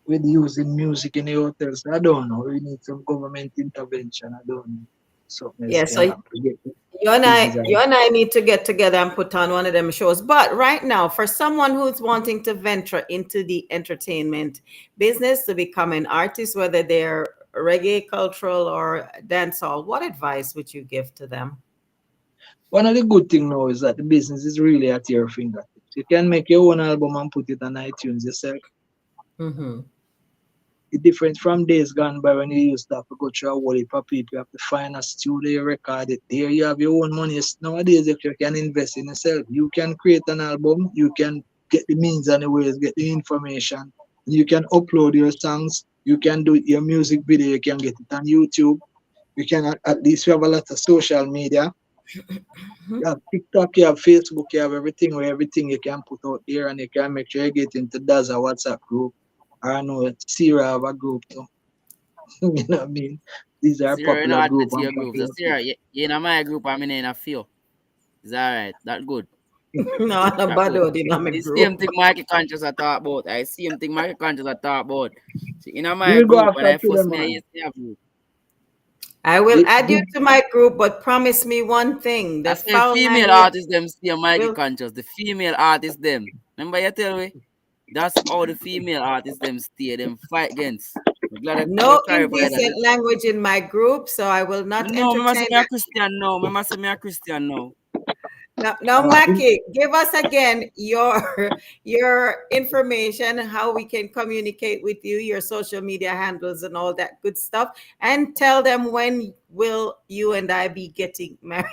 with using music in the hotels. I don't know. We need some government intervention. I don't know. Something else Yeah, can so happen to get the you and business I, out. you and I need to get together and put on one of them shows. But right now, for someone who's wanting to venture into the entertainment business to become an artist, whether they're reggae, cultural, or dancehall, what advice would you give to them? One of the good things now is that the business is really at your fingertips. You can make your own album and put it on iTunes yourself. Mm-hmm. It's different from days gone by when you used to have to go through a whole heap of people. You have to find a studio, record it there. You have your own money. Nowadays, if you can invest in yourself, you can create an album. You can get the means and the ways, get the information. You can upload your songs. You can do your music video. You can get it on YouTube. You can at least you have a lot of social media. You have TikTok, you have Facebook, you have everything where everything you can put out there and you can make sure you get into Daza WhatsApp group. Or I know Sierra have a group too. You know what I mean? These are Sarah, you know, popular add me group to and your group. So popular Sarah, people. you in my group, I'm in a few. Is that right? That good. No, no That bad good. dynamic The same group. thing Mikey Conscious I talk about. I same thing Mikey Conscious I talk about. So in We my will go group, when after I to first them me, I man. used to have group. I will The, add you the, to my group, but promise me one thing: I the say foul female language artists them see Mikey will Conscious. The female artists them. Remember you tell me? That's all the female artists them stay, them fight against. I'm glad I no clarify that. indecent language in my group, so I will Me not know, me must say entertain me a that. Christian now. Me must say me a Christian now. Now, Mackie, give us again your your information, how we can communicate with you, your social media handles, and all that good stuff, and tell them when will you and I be getting married.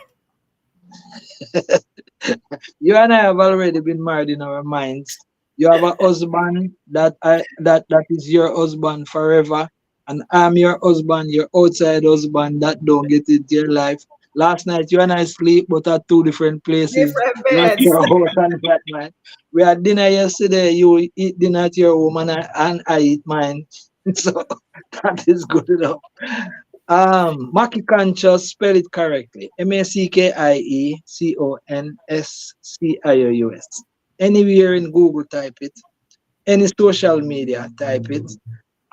you and I have already been married in our minds. You have a husband that is your husband forever, and I'm your husband, your outside husband that don't get into your life. Last night you and I sleep, but at two different places. Different You at beds. your house and that man. We had dinner yesterday. You eat dinner at your home, and I eat mine. So that is good enough. Mackie Conscious, spell it correctly. MackieConscious. Anywhere in Google, type it. Any social media, type it.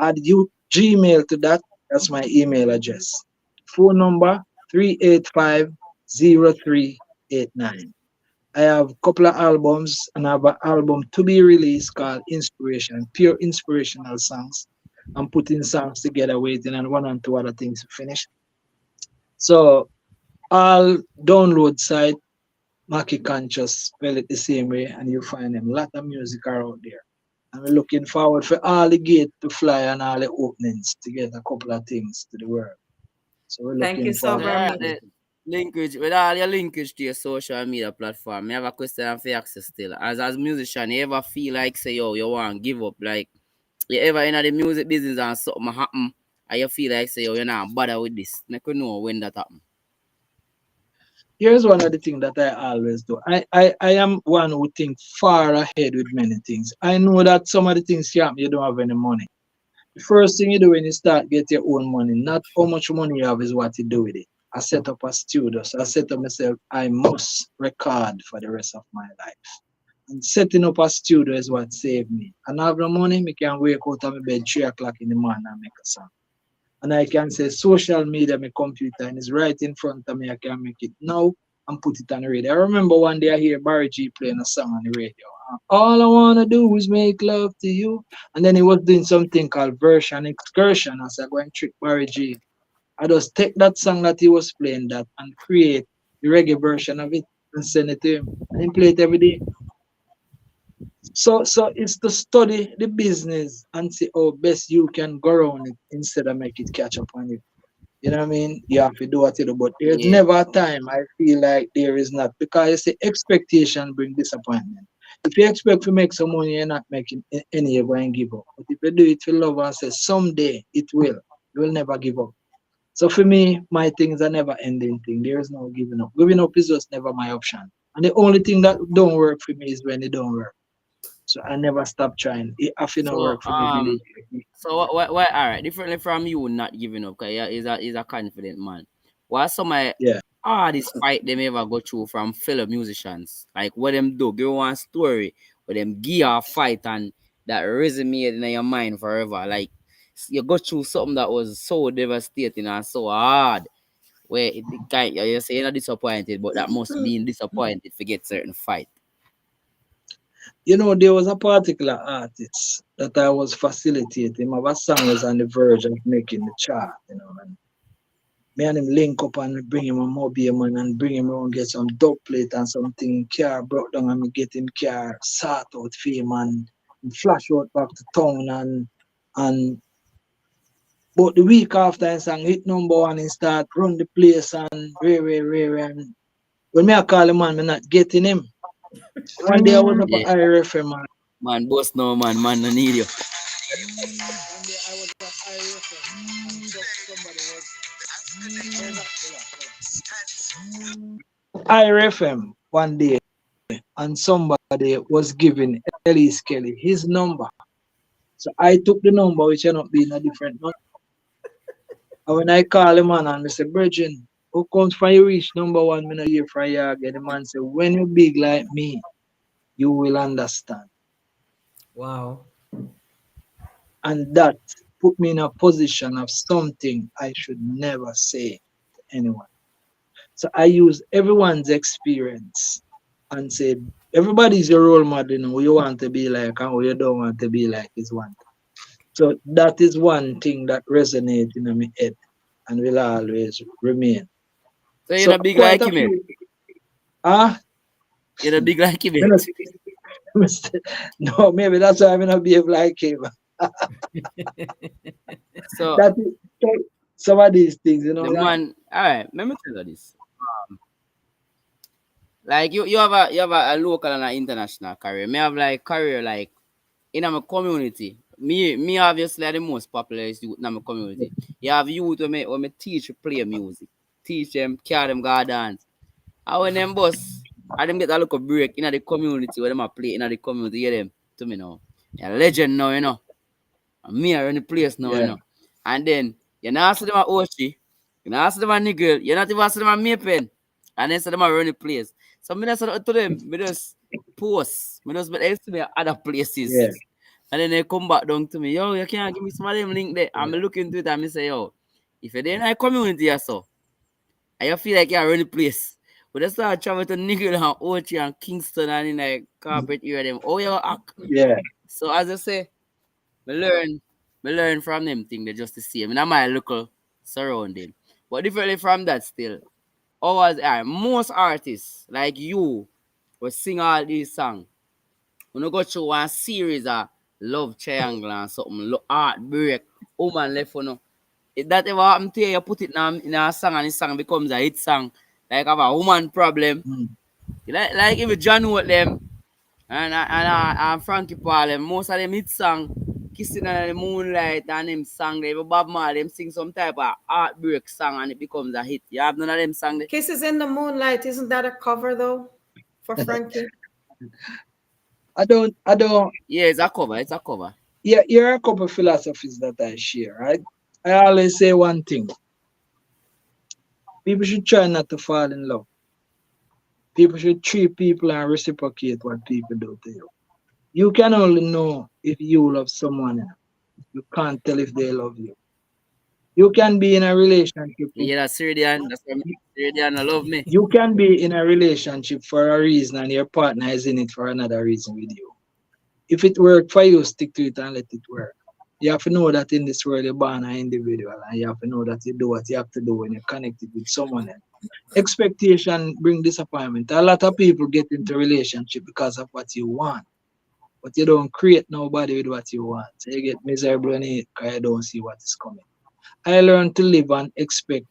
Add you Gmail to that. That's my email address. Phone number 3850389. I have a couple of albums and I have an album to be released called Inspiration, pure inspirational songs. I'm putting songs together, waiting on one and two other things to finish. So all download site, Mackie Conscious, spell it the same way, and you find them. A lot of music are out there. And we're looking forward for all the gate to fly and all the openings to get a couple of things to the world. So we're Thank looking you so forward very to Alright, much. it. the linkage with all your linkage to your social media platform. Me have a question for you access still. As musician, you ever feel like say yo, you want give up? Like you ever in the music business and something happen and you feel like say yo, you're not bother with this. Make you know when that happen. Here's one of the things that I always do. I am one who think far ahead with many things. I know that some of the things you happen, you don't have any money. The first thing you do when you start get your own money, not how much money you have is what you do with it. I set up a studio. So I set up myself, I must record for the rest of my life. And setting up a studio is what saved me. And I have the money, I can wake out of my bed 3 o'clock in the morning and make a song. And I can say social media, my computer, and it's right in front of me. I can make it now and put it on the radio. I remember one day I hear Barry G playing a song on the radio. All I wanna do is make love to you. And then he was doing something called version excursion. As I go and trick Barry G. I just take that song that he was playing that and create the reggae version of it and send it to him. And he play it every day. So it's to study the business and see how best you can go around it instead of make it catch up on you. You know what I mean? You have to do what you do, but there's Yeah. never a time I feel like there is not because you see expectation bring disappointment. If you expect to make some money, you're not making any, you're going to give up. But if you do it for love and say someday it will, you will never give up. So for me, my things are never ending thing. There is no giving up. Giving up is just never my option. And the only thing that don't work for me is when it don't work. So I never stop trying. It have to not So work for me, believe me. so what all right, differently from you not giving up, cause he's a confident man. What some of Yeah. hardest fight them ever go through from fellow musicians? Like what them do? Give one story where them give a fight and that resonate in your mind forever. Like you go through something that was so devastating and so hard. Where it kind you're saying you're disappointed, but that must mean disappointed to get certain fight. There was a particular artist that I was facilitating. My song was on the verge of making the chart, and me and him link up and bring him a mobile man and bring him around, get some dub plate and something. Car broke down and me get him car sort out for him and flash out back to town and but the week after I sang hit number one and start run the place and rare and when me I call him man, me not getting him. One day I was up Yeah. at IRFM man. Man, boss no man no need you. One day I was at IRFM and somebody was IRFM one day and somebody was giving Ellis Kelly his number. So I took the number which ended up being a different number. And when I call the man and I say, Virgin, who comes from you reach number one, me not hear from you again. The man say, when you big like me, you will understand. Wow. And that put me in a position of something I should never say to anyone. So I use everyone's experience and say, everybody's your role model, who you want to be like and who you don't want to be like is one. So that is one thing that resonates in my head and will always remain. So you're So not big quite like a him, eh? few. Ah, You're not big like him, eh? no, maybe that's why I'm not behave like him. So That is some of these things, the like man, all right. Let me tell you this. Like you have a local and an international career. Me have like career like in my community. Me obviously are the most popular youth in my community. You have youth when me teach play music, teach them, carry them go dance. And when them boss, I them get a little break in the community where them a play in the community. Hear them to me now. You're a legend now, you know. And me are in the place now, you yeah, know. And then you not see them a Ochi, you not see them a nigga, you not even see them a Mapen. And then see them a run the place. So me just say to them, me just post. Me just but to me other yeah, places. And then they come back down to me, yo, you can't give me some of them link there. yeah, I'm looking to it and me say, yo, if you're in a community or so, and you feel like you're running the place. But that's start travel to Nigel and Ochi and Kingston and in like carpet area them. Oh you act. yeah, So as I say, me learn from them thing they just the same. In my local surrounding. But differently from that still. Always most artists like you will sing all these songs. When you go through one series of love triangle and something, heartbreak, woman left for no. If that ever happen to you, you put it in a song and the song becomes a hit song. Like have a woman problem. mm, Like if John Wood them and Frankie Paul them, most of them hit song, Kissing Under the Moonlight and them song, they Bob Marley, them sing some type of heartbreak song and it becomes a hit. You have none of them song there? Kisses in the Moonlight, isn't that a cover though for Frankie? I don't. Yeah, it's a cover, it's a cover. Yeah, here are a couple of philosophies that I share, right? I always say one thing: people should try not to fall in love. People should treat people and reciprocate what people do to you. You can only know if you love someone else. You can't tell if they love you. You can be in a relationship with Yeah, that's Syrian, that's why Syrian I love me. you can be in a relationship for a reason and your partner is in it for another reason with you. If it worked for you, stick to it and let it work. You have to know that in this world you're born an individual and you have to know that you do what you have to do when you're connected with someone else. Expectation bring disappointment. A lot of people get into relationship because of what you want, but you don't create nobody with what you want. So you get miserable in it because you don't see what is coming. I learned to live and expect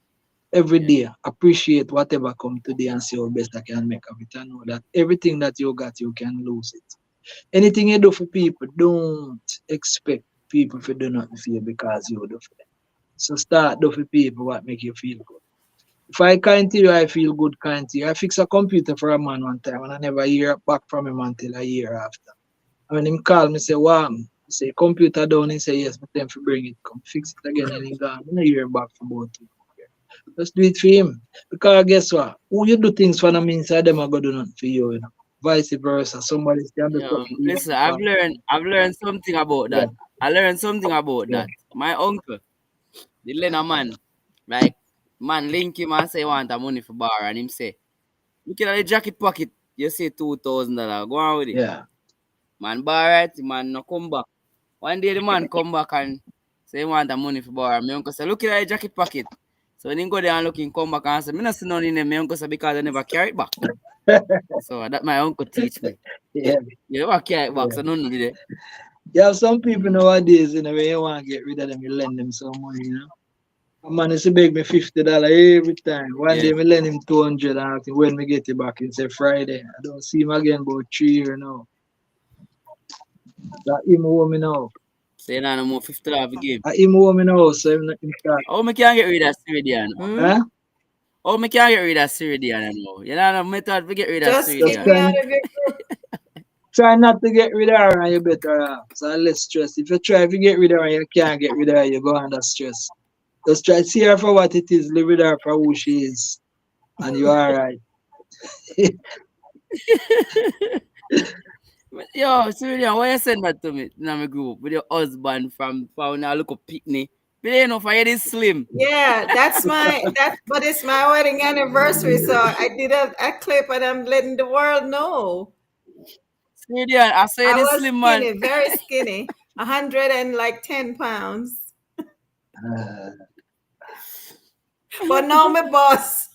every Yeah. day, appreciate whatever come today and see how best I can make of it. I know that everything that you got, you can lose it. Anything you do for people, don't expect people to do nothing for you because you do for them. So start do for people what make you feel good. If I kind to you, I feel good kind to you. I fix a computer for a man one time and I never hear back from him until a year after. And when him call me, say, wow. He say, computer down. He say, yes, but then for bring it, come fix it again. And he gone. I don't hear back for about 2 years. Just do it for him. Because guess what? Who you do things for them inside them are going to do nothing for you, you know. Vice versa. Somebody stand up for you. Listen, I've learned something about Yeah. that. I learned something about Yeah. that. My uncle, the Lena man, like man link him and say he want a money for bar and him say, look at the jacket pocket, you say $2,000. Go on with it. Yeah. Man bar right, the man no come back. One day the man come back and say he want a money for bar. My uncle say, look at the jacket pocket. So when he go there and look, him come back and say, me not see none in there. My uncle say, because I never carry it back. So that my uncle teach me. Yeah. You never carry it back, Yeah. so none of it. You have some people nowadays, you know, when you want to get rid of them, you lend them some money, you know. A man used to beg me $50 every time. One day, Yeah. me lend him 200 and ask him when me get it back. He say Friday. I don't see him again about 3 years now. That him owe me now. Say no more $50 a game. Him owe me now, so him not in start. How me can get rid of Ceridian? Huh? How me can get rid of Ceridian now? You know, me thought we get rid of Just Ceridian. kick me out of your group. Try not to get rid of her and you better off. So less stress. If you try to get rid of her and you can't get rid of her, you go under stress. Just try to see her for what it is, live with her for who she is. And you're alright. Yo, Ceridian, why you send that to me in my group with your husband from when I look up picnic? But you know, for you this slim. Yeah, but it's my wedding anniversary, so I did a clip and I'm letting the world know. Ceridian, I say I this was slim skinny, man. very skinny, 110 pounds. But now my boss.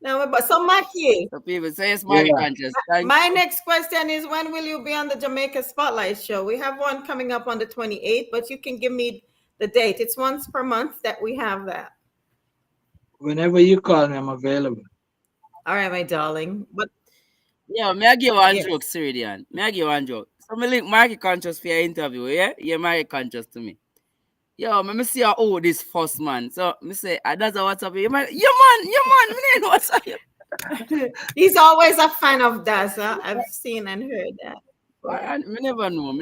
Now my boss. So Mackie, So people say it's my conscious. my next question is, when will you be on the Jamaica Spotlight show? We have one coming up on the 28th, but you can give me the date. It's once per month that we have that. Whenever you call me, I'm available. All right, my darling. But yeah, may I give one Yes. joke, Ceridian? May I give one joke? So me link Marky Conscious for your interview, yeah? Yeah, Marky Conscious to me. Yo, me see how old this first man. So me say, that's a WhatsApp. You man, me ain't WhatsApp. He's always a fan of Daza. I've seen and heard that. Me never know.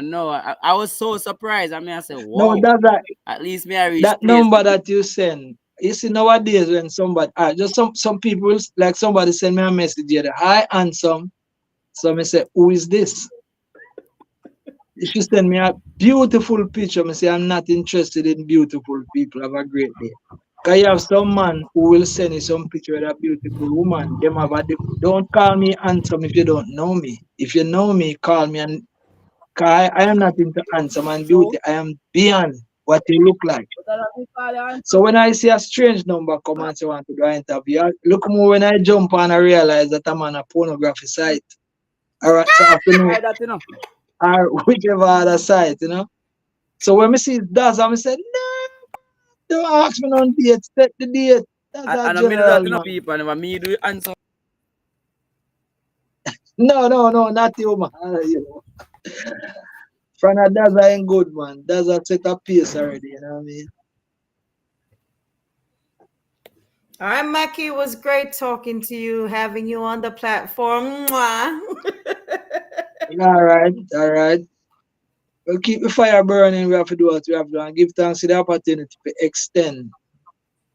No. I was so surprised. I mean, I said, wow. No, that's right. At least me I reach That place. number that you send. You see nowadays when somebody, just some people, like somebody send me a message here, hi handsome. So I say, who is this? She send me a beautiful picture. I say, I'm not interested in beautiful people. Have a great day. Because you have some man who will send you some picture of a beautiful woman. Them have a don't call me handsome if you don't know me. If you know me, call me. And I am not into handsome and beauty. I am beyond what you look like. So when I see a strange number come and say want to do an interview, look more when I jump on and realize that I'm on a pornography site. Alright, so I have to know. Or whichever other site, you know. So when I see that, I say, no, don't ask me on date, set the date. That's and a I made that general to people, and me do answer. No, not you, man. You know. From that, Daza ain't good, man. Daza set a pace already, you know what I mean? All right, Mackie, it was great talking to you, having you on the platform. Mwah. All right. We'll keep the fire burning. We have to do what we have to do and give thanks to the opportunity to extend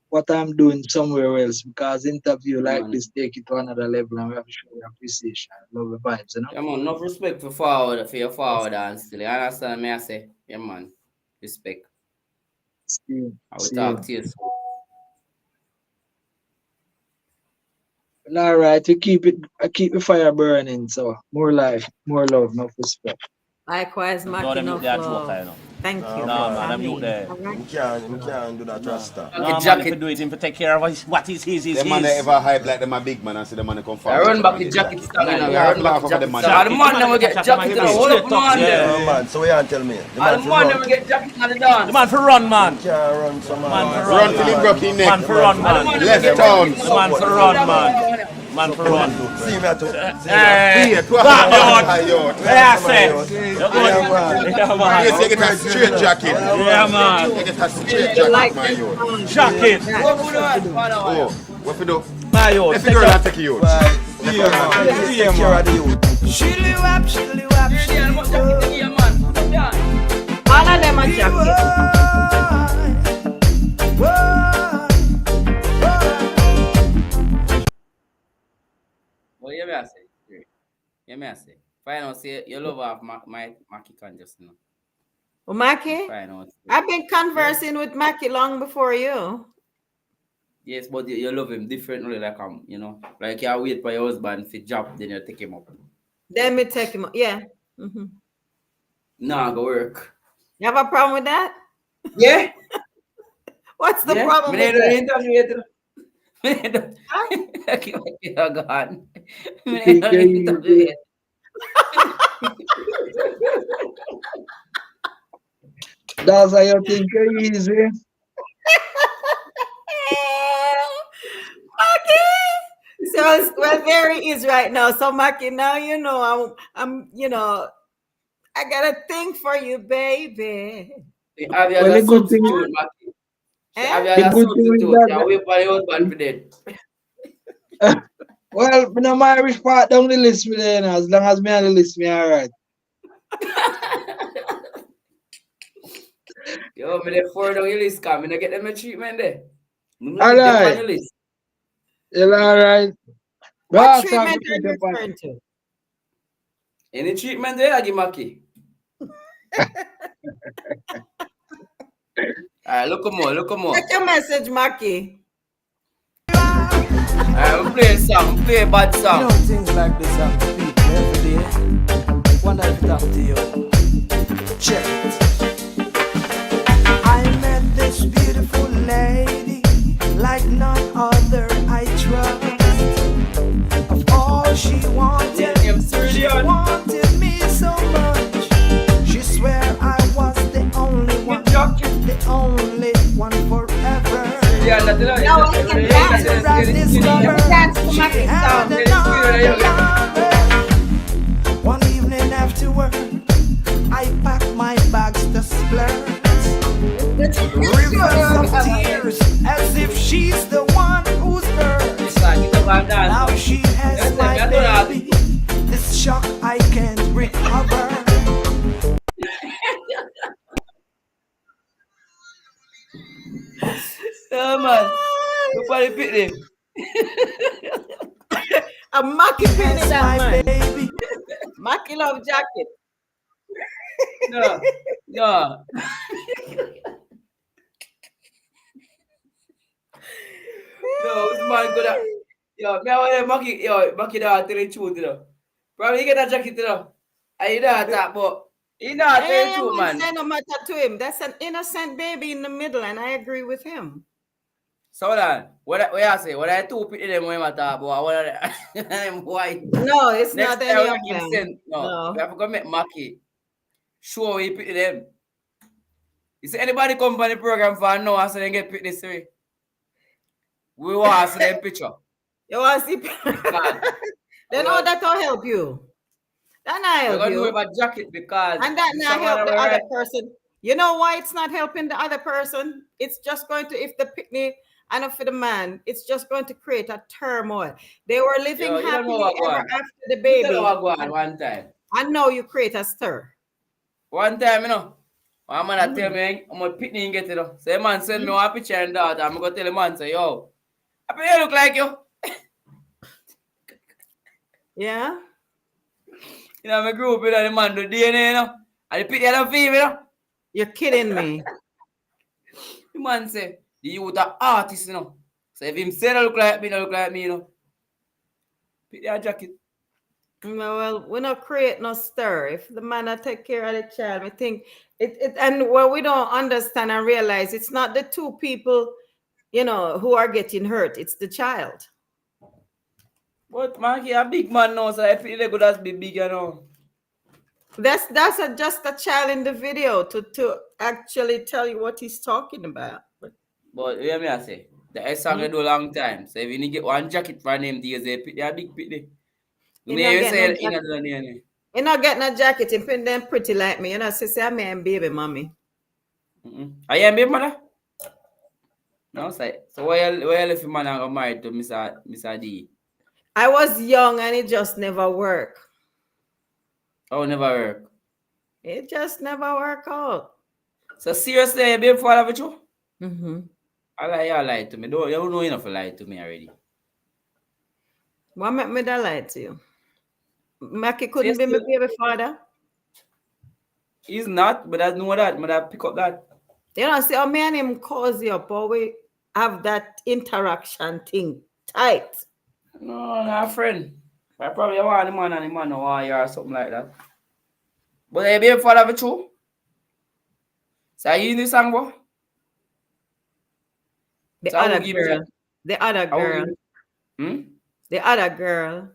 what I'm doing somewhere else, because interview like this take it to another level and we have to show your appreciation, love the vibes, you know? Yeah, man, enough respect for your forward and still. You understand me? I say, yeah, man, respect. I will talk to you soon. Well, all right, we keep the fire burning, so more life, more love, more respect. Likewise, Mackie, enough love. Thank you. No, man, I'm out there. We can't do that Rasta. No, man, if you do it, him to take care of what is his. The man that ever hype like them a big man and say the man come I forward. run back the jacket stock, you know. Yeah, Run back the the jacket man. stock. The man never get jacket to the whole of man there. Yeah, man, so you can't tell me. The man never get jacket on the dance. The man for run, man. Can't run some man. Run till he broke his neck. Man for run, man. Left town. The man for run, man. Man for run. See me at Hey, I said. Yeah, man. Yes, you get a straight jacket. Yeah, man. You get a straight jacket, my youth. Jacket. Oh, what you do? My youth. If you girl and take you out. Take care of the youth. Shilly wap, shilly wap, shilly wap. All of them are jacket. Well, you may say. You may say. Find out, say, you love of Mackie can just know. Well, Mackie, Find out. I've been conversing with Mackie long before you. Yes, but you love him differently, like you know, like you wait for your husband to job, then you take him up. Then me take him. Yeah. Mm-hmm. Nah, go work. You have a problem with that? Yeah. What's the Yeah. problem Me with don't that? interview it. Me don't. Okay, you're gone. Me Think don't you're interview easy. it. That's how you think you're easy. Mackie. So well, there he is right now. So Mackie, now you know I'm I got a thing for you, baby. Have you as Well, a the good thing, substitute, Mackie? Have Eh? you as the a good thing with substitute? You wait for your husband for that. well, me no my Irish part down the list me there now. As long as me on the list, me alright. Yo, me the four down your list, come. Me no get them a treatment there. Me no get them on Alright. the list. You alright? What Boss, I'm treatment are put you up on. referring to? Any treatment there, I give Mackie. Alright, look more, look more. Check your message, Mackie. Alright, we play a song, play a bad You song. know things like this happen to people every day. Wonder if it happened to you. Check it. I met this beautiful lady like none other I trust. Of all she wanted, she wanted me so much. She swear I was the only one forever. No, I can dance. After I discovered Dance to she Mackie had song. another. One evening after work, I packed my bags to splurge. Rivers of tears, as if she's the one who's hurt. Now she has my baby. This shock I can't recover. Yeah, man. Nobody pick them. A Mackie pin Has that my man. baby. Mackie love jacket. No, no. No, this man gonna. Yo, me want Mackie. Yo, Mackie don't tell the truth, you know. Probably he get a jacket, you know. And you don't talk, but he not tell the Hey, truth, man, man. say no matter to him. That's an innocent baby in the middle, and I agree with him. So hold on. What I say? What I two pity them when I talk about? What them white? No, it's Next not time any we of give them. send. No, we have to go make Mackie. Show we pity them. You see anybody come on the program for now and say they get picked this way? We want to see them picture. You want to see? Because Then all that will help you. That not we're help gonna do you. about jacket because And that this not someone help the we other right. person. You know why it's not helping the other person? It's just going to, if the picnic and for the man, it's just going to create a turmoil. They were living Yo, you don't know happily what go ever on. after the You baby. don't know what go on one time. And now you create a stir. One time, you know. One man tell me, I'm gonna pick me and get it. So the man send me one picture and that. I'm gonna tell the man, say, yo, I think you look like you. Yeah? You know, I grew up with the man do DNA, you know. And the picture of female, you know. You're kidding me. The man say, the youth are artist, you know. So if him say no look like me, no look like me, you know. Pick their jacket. No, well, we not create no stir. If the man not take care of the child, I think it and what we don't understand and realize it's not the two people, who are getting hurt. It's the child. But man, he a big man now, so I feel like good as be big, you know. That's just a child in the video to actually tell you what he's talking about. But hear me I say, the S song they do long time. So if you need get one jacket for them these they pick their big pick there. You may even say in another name. You not getting a jacket and put them pretty like me. You know, say I'm a baby mommy. Are you a baby mother? No, say. So why you left your man and got married to Mr. D? I was young and it just never worked. Oh, never work. It just never worked out. So seriously, you baby father with you? Mm-hmm. You lie to me. Don't you know enough to lie to me already. What make me that lie to you? Mackie So you couldn't be my still baby father. he's not, but I know that, but I pick up that. You know, see how me and him cozy up, or we have that interaction thing tight. No, not a friend. I probably want the man and the man no want you or something like that. But you baby father with you? So you in the song, boy? The So I will other give me girl, jacket. the other I will girl, give me. Hmm? the other girl,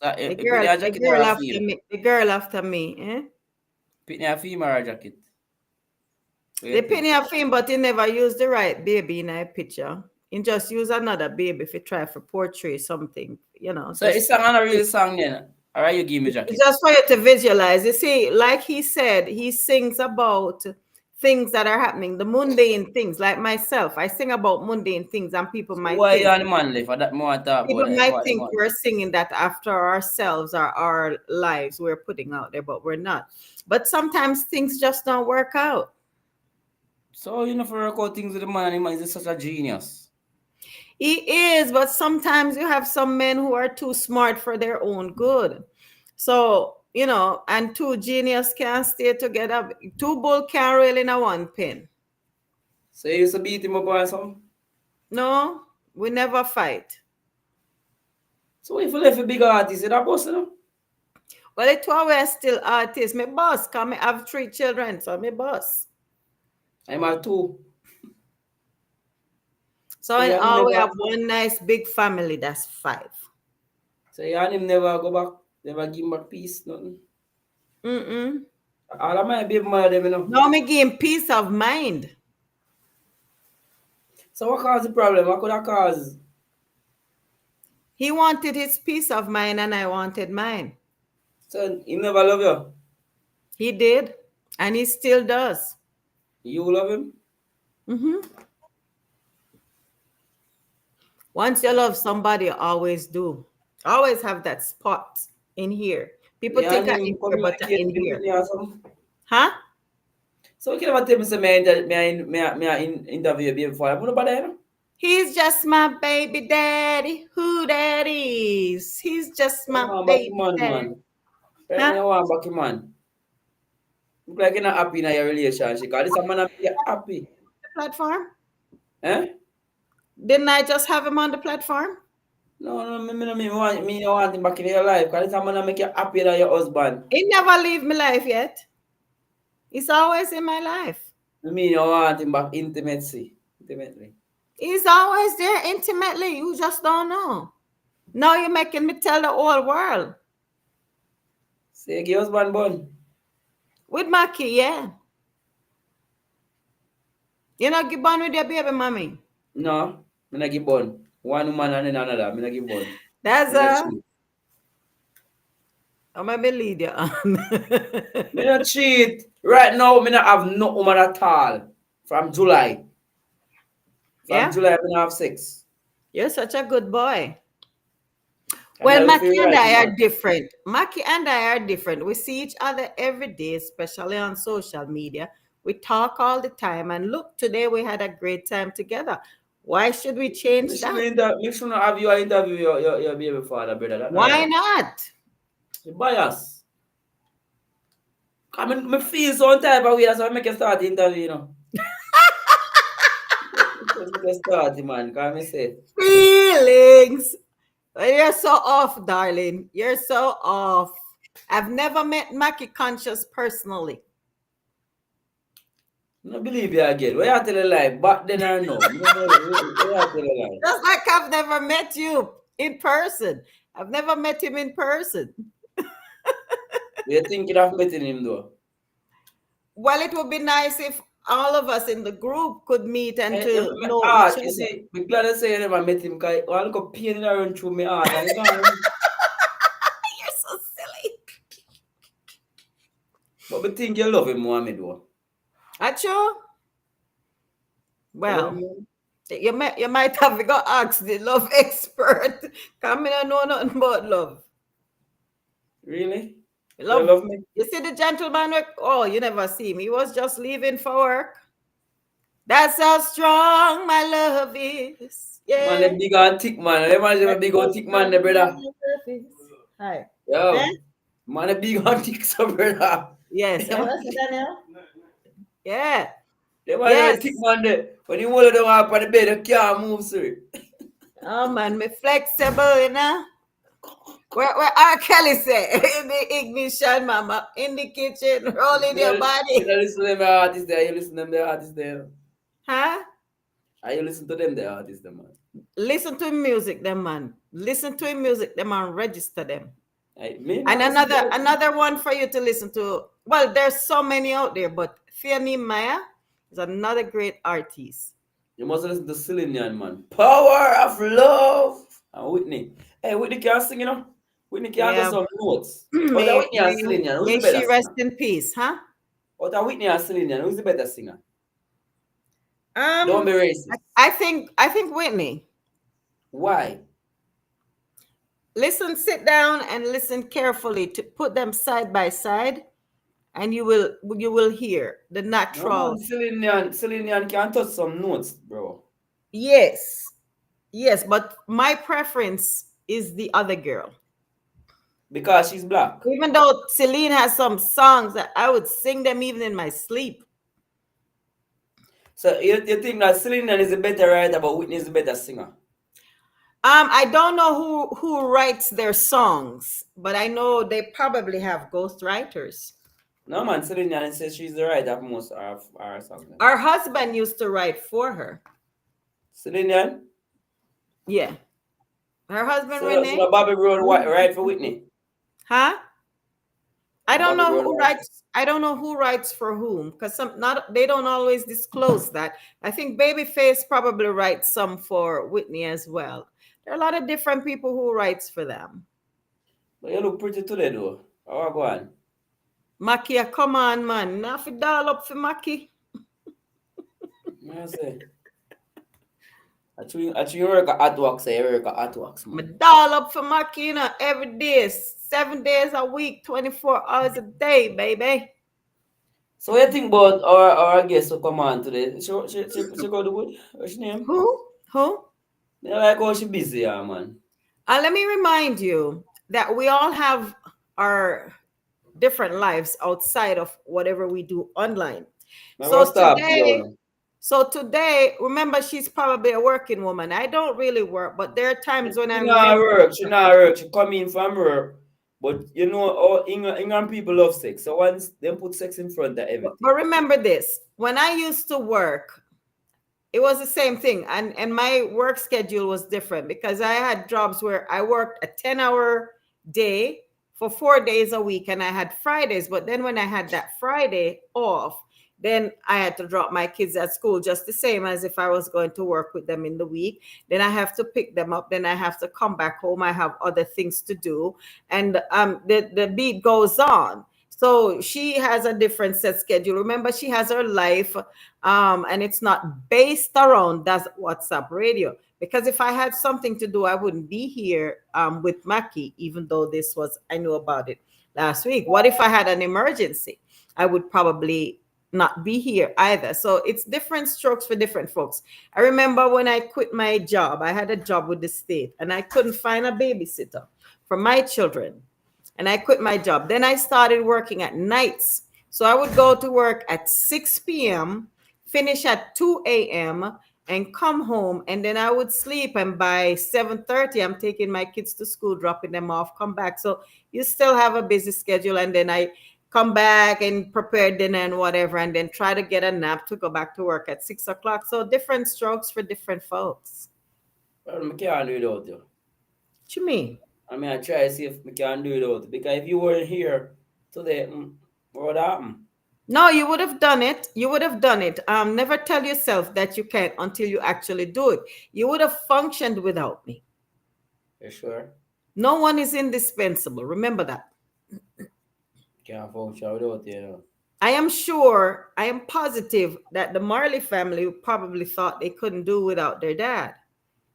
So the you pick girl, a the jacket or girl a after female? me, the girl after me, eh? Pick a female or a jacket. What you The think? penny of him, but he never used the right baby in a picture. He just use another baby if he try for portray something, So it's just song not a real song then. Alright, you give me it's jacket. just for you to visualize. You see, like he said, he sings about things that are happening, the mundane things, like myself. I sing about mundane things, and So why you and the man live? For that more I talk about people that. might What the think man? we're singing that after ourselves or our lives we're putting out there, but we're not. But sometimes things just don't work out. So you know for record things with the man and the man is such a genius. He is, but sometimes you have some men who are too smart for their own good. So, and two genius can't stay together. Two bull can't rail in a one pin. So you used to beat him up or something? No, we never fight. So if you left a big artist, you that boss, you know? Well, it's why we're still artists. My boss, come, I have 3 children, so my boss. I'm at two. So So in you and him all, we never have one nice big family, that's 5. so you and him never go back, never give him back peace, nothing. Mm-mm. All of my baby mother them, you know. Now me give him peace of mind. So what caused the problem? What could have caused? He wanted his peace of mind and I wanted mine. So he never love you. He did, and he still does. You love him? Hmm. Once you love somebody, you always do. Always have that spot in here. So People you think and I him in here, but I communicate in with him here. Whitney or something? Huh? So you can never tell me say me interview baby before. I'm not bad, you know? He's just my baby daddy. Who that is? He's just You my want back baby your man, daddy. man. Right now Huh? you want back your man. Look like you're not happy in your relationship. Because this a man that make you happy. The platform? Eh? Didn't I just have him on the platform? No, no, me no want him back in your life. Because this a man that make you happier than your husband. He never leave my life yet. He's always in my life. I mean you want him back intimately. He's always there intimately. You just don't know. Now you're making me tell the whole world. Say your husband bun. With Mackie, yeah. You know, get born with your baby mommy. No, me not give bun. One woman and then another. Me not give bun. That's Me not cheat. I'm gonna lead you on. Me not cheat. Right now, me not have no woman at all. From July. From Yeah, July, me not have sex. you're such a good boy. And me Well, look for Mackie the and right I woman. are different. Mackie and I are different. We see each other every day, especially on social media. We talk all the time. And look, today we had a great time together. Why should we change that? Me should not have you interview your baby father, brother. That's not Why right. not? You bias. Cause me feel some type of way. That's why I make you start the interview, you know. Make you start, man. Cause me say, Feelings. Well, you're so off, darling. You're so off. I've never met Mackie Conscious personally. I don't believe you again. Why you tell a lie? Back then or no? Me no know. Why you tell a lie? Just like I've never met you in person. I've never met him in person. You thinking of meeting him though? Well, it would be nice if all of us in the group could meet and to My know each heart, you other. see, me glad I say you never met him because I look a pain in the run through my heart and he gone. You're so silly. But me think you love him more, me though. Acho? You love him Well, more? You might have to go ask the love expert. Come in and know nothing about love. Really? You Love. love me? You see the gentleman? Oh, you never see him. He was just leaving for work. That's how strong my love is. Man, Yeah. the big and thick man. Them man is a That's big how and thick man, the strong my brother. love is. Hi. Eh? Yo, man, a big and thick, so brother. Yes. Yeah, what I said, Daniel? Yeah. Them man is a thick Yes. man there. When you hold it down up on the bed, you can't move, sir. Oh man, me flexible, you know. Where R. Kelly say in the ignition, mama, in the kitchen, rolling your You body. don't listen to them the artists there. You listen to them the artists there. Huh? Are you listen to them the artists there, man? Listen to him music, them man. Listen to him music, them man. Register them. Me And not listen to them. another one for you to listen to. Well, there's so many out there, but Fiona Maya is another great artist. You must listen to Celine Dion, man. Power of love. And Whitney. Hey, Whitney can't sing, you know. Whitney can't do Yeah. some notes. Out of may, Whitney and may, Celine Dion, who's the may better she rest singer? in peace, huh? Out of Whitney and Celine Dion, who's the better singer? Don't Um, be racist. I think Whitney. Why? Listen, sit down and listen carefully to put them side by side, and you will hear the No, man. natural. Celine Dion can touch some notes, bro. Yes, yes, but my preference is the other girl. Because she's black. Even though Celine has some songs that I would sing them even in my sleep. So you think that Celine Dion is a better writer, but Whitney is a better singer? I don't know who writes their songs, but I know they probably have ghostwriters. No, man. Celine Dion says she's the writer of most of our songs. Her husband used to write for her. Celine Dion? Yeah, her husband So Renee. the Bobby Brown write for Whitney? Huh? I The don't Bobby know Brown who write. writes. I don't know who writes for whom because some not they don't always disclose that. I think Babyface probably writes some for Whitney as well. There are a lot of different people who writes for them. But you look pretty today, though. How go on? Mackie, come on, man. Now fi doll up for Mackie. I say. I you work at work, say you work at work, Me man. doll up for Mackie, every day, 7 days a week, 24 hours a day, baby. So what you think about our guest who come on today? She go to good? What's her name? Who? You like how she busy, yeah, man. Let me remind you that we all have our different lives outside of whatever we do online. I'm gonna So stop you today, now. remember, she's probably a working woman. I don't really work, but there are times when She I'm not really. work. She not work. She come in from work. But you know, all England people love sex. So once they put sex in front of But everything. remember this: when I used to work, it was the same thing, and my work schedule was different because I had jobs where I worked a 10-hour day for 4 days a week, and I had Fridays. But then when I had that Friday off, then I had to drop my kids at school just the same as if I was going to work with them in the week. Then I have to pick them up, then I have to come back home, I have other things to do, and the beat goes on. So she has a different set schedule. Remember, she has her life, and it's not based around that WhatsApp radio. Because if I had something to do, I wouldn't be here with Mackie, even though I knew about it last week. What if I had an emergency? I would probably not be here either. So it's different strokes for different folks. I remember when I quit my job, I had a job with the state and I couldn't find a babysitter for my children. And I quit my job. Then I started working at nights. So I would go to work at 6 p.m., finish at 2 a.m., and come home. And then I would sleep. And by 7:30, I'm taking my kids to school, dropping them off, come back. So you still have a busy schedule. And then I come back and prepare dinner and whatever, and then try to get a nap to go back to work at 6 o'clock. So different strokes for different folks. Well, I can't do it without you. What you mean? I mean, I try to see if we can do it without. Because if you weren't here today, what would happen? No, you would have done it. You would have done it. Never tell yourself that you can't until you actually do it. You would have functioned without me. You sure? No one is indispensable. Remember that. Can't function without you, you know. I am sure, I am positive that the Marley family probably thought they couldn't do without their dad.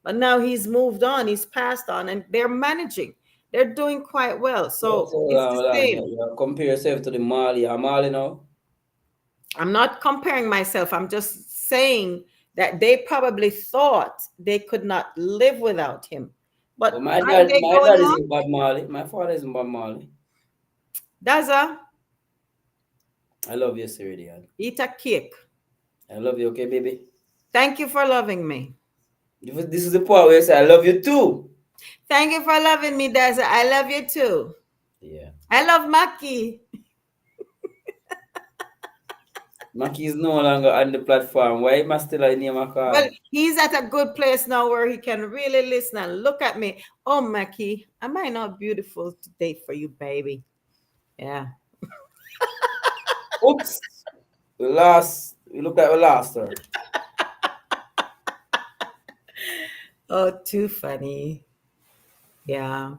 But now he's moved on, he's passed on, and they're managing. They're doing quite well. Yes, So hold it's on, the hold on. same. You compare yourself to the Mali. I'm Mali now. I'm not comparing myself. I'm just saying that they probably thought they could not live without him. But But aren't they My going dad on? isn't Bob Marley. My father isn't Bob Marley. Daza, I love you, Ceridian. eat a cake. I love you, okay, baby? Thank you for loving me. This is the part where you say, I love you too. Thank you for loving me, Daza. I love you too. Yeah. I love Mackie. Mackie is no longer on the platform. Why am I still in name a Well, call? he's at a good place now where he can really listen and look at me. Oh, Mackie, am I not beautiful today for you, baby? Yeah. Oops. We look like we lost her. Oh, too funny. Yeah.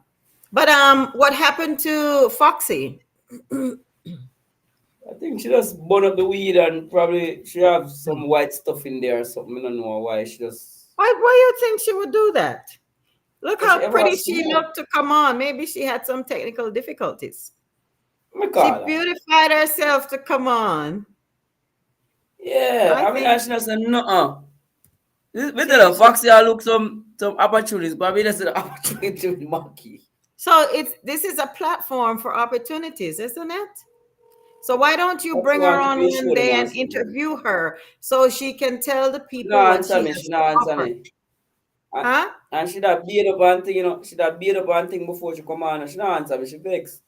But what happened to Foxy? I think she just burn up the weed and probably she have some white stuff in there or something. I don't know why she just. Why you think she would do that? Look Does she how ever pretty she smoke? looked to come on. Maybe she had some technical difficulties. Me She call her. beautified herself to come on. Yeah, I I mean, I think should have said no. We she, tell her, she Foxy, I look some opportunities, but we just said opportunity with Monkey. so this is a platform for opportunities, isn't it? So why don't you Foxy bring her want to on be one sure them day on and somebody. interview her so she can tell the She people not what answer she me. She has to not answer offer? me. And, Huh? and she that beat up on thing, she that beat up on thing before she come on. And she not answer me. She vex.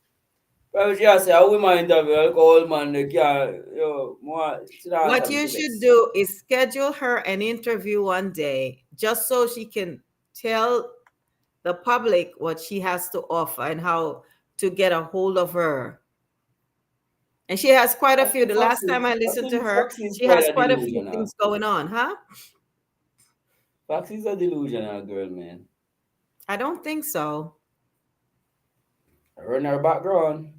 Probably she has say, a woman interview, like old man, they can't, more. She not answer What me. you She should vex. do is schedule her an interview one day just so she can tell the public what she has to offer and how to get a hold of her. And she has quite a few. The last time I I listened to think her, Foxy is she quite has a quite a few delusional. things going on, huh? Foxy is a delusional girl, man. I don't think so. Her in her background.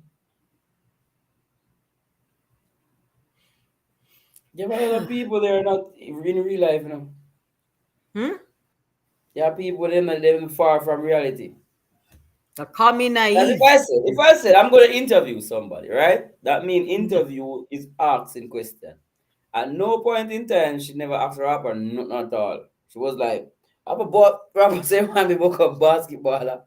You have a lot of people there not in real life, Hmm? There are people them that live far from reality. So call me As naive. if I said I'm gonna interview somebody, right? That mean interview is asking question. At no point in time she never asked her rapper nothing at all. She was like, I'm a rapper say man be book a basketballer.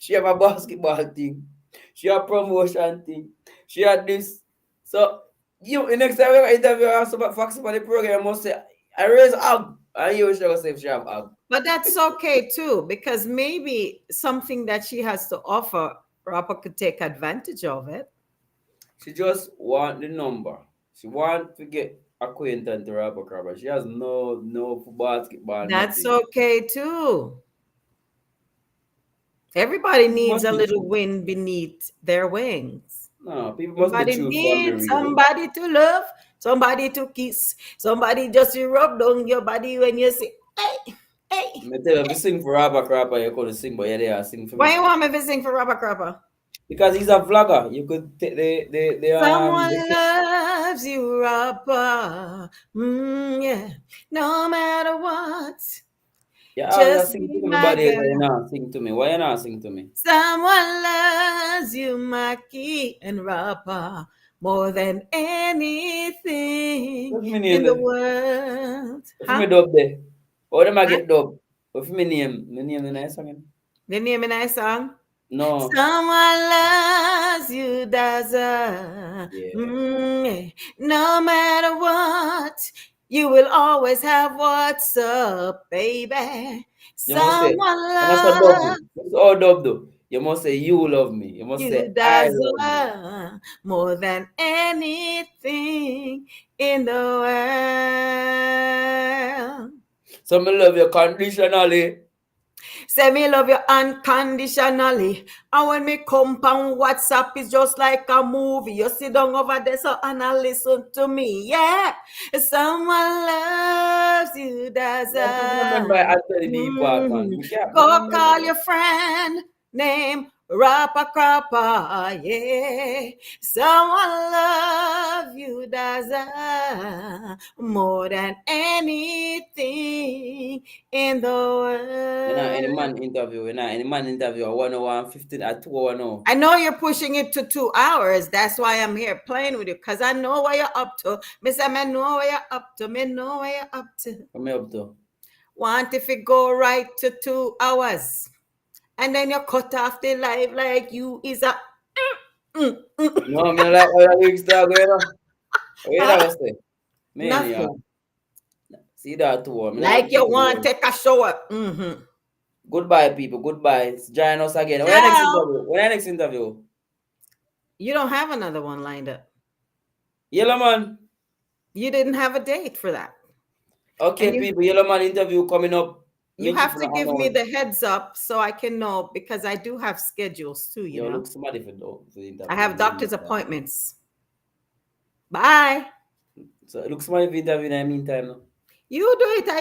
She have a basketball thing. She have promotion thing. She had this. So you the next time you interview her about Fox about the program, you must say I raise up. And you should say if she have up. But that's okay too, because maybe something that she has to offer, rapper could take advantage of it. She just want the number. She want to get acquainted to rapper crabber. She has no for basketball, That's nothing. okay too. Everybody People needs must a be little true. wind beneath their wings. No, people must be Everybody true from the needs real. somebody to love, somebody to kiss, somebody just to rub down your body when you say, hey, hey. Me tell you, if you sing for rapper crabber, you could sing, but yeah, they are sing for Why me. you want me to sing for Robert Crapper? Because he's a vlogger. You could take Someone loves you, Robert. Yeah. No matter what, you always just sing be to my everybody else, but you girl. not sing to me. Why you not sing to me? Someone loves you, Mackie and Rapper, more than anything What's my name in the there? world. What's my Huh? dub there? How them I Huh? get dub? What's my name? My name the nice song? The name of that song? No. Someone loves you, Daza. Yeah. Yeah. No matter what, you will always have what's up, baby. You must say, Someone when I say dub, loves it's all dub though. You must say you love me. You must you, say I love you. Daza, more than anything in the world. Some love you conditionally. Say me love you unconditionally. And when me come on WhatsApp, it's just like a movie. You sit down over there so and listen to me. Yeah. Someone loves you, that's I can't remember after the B part, man. We can't Go remember. call your friend named Rapper Crapper. Yeah. Someone loves more than anything in the We're not any world. man interview. We're not any man interview. 1 hour and 15 at 2 hour now. I know you're pushing it to 2 hours. That's why I'm here playing with you, because I know what you're up to. Mister, me know what you're up to. Me know what you're up to. Come here up to. Want if it go right to 2 hours, and then you cut off the life like you is a. No, me like how the lyrics dog. Where that Huh? was say? Man, yeah. Nothing. See that 2 hour. Me Like you want to like take a shower. Mm-hmm. goodbye, people. Goodbye. Join us again. When the next Ciao. interview? When the next interview? You don't have another one lined up. Yellow man. You didn't have a date for that. Okay, And you- people. Yellow man interview coming up. You Make have sure to you give me announce. the heads up so I can know, because I do have schedules too, you Yo, know. look somebody for the interview. I have doctor's appointments. Bye. So look somebody for the interview in the meantime. No? You do it, I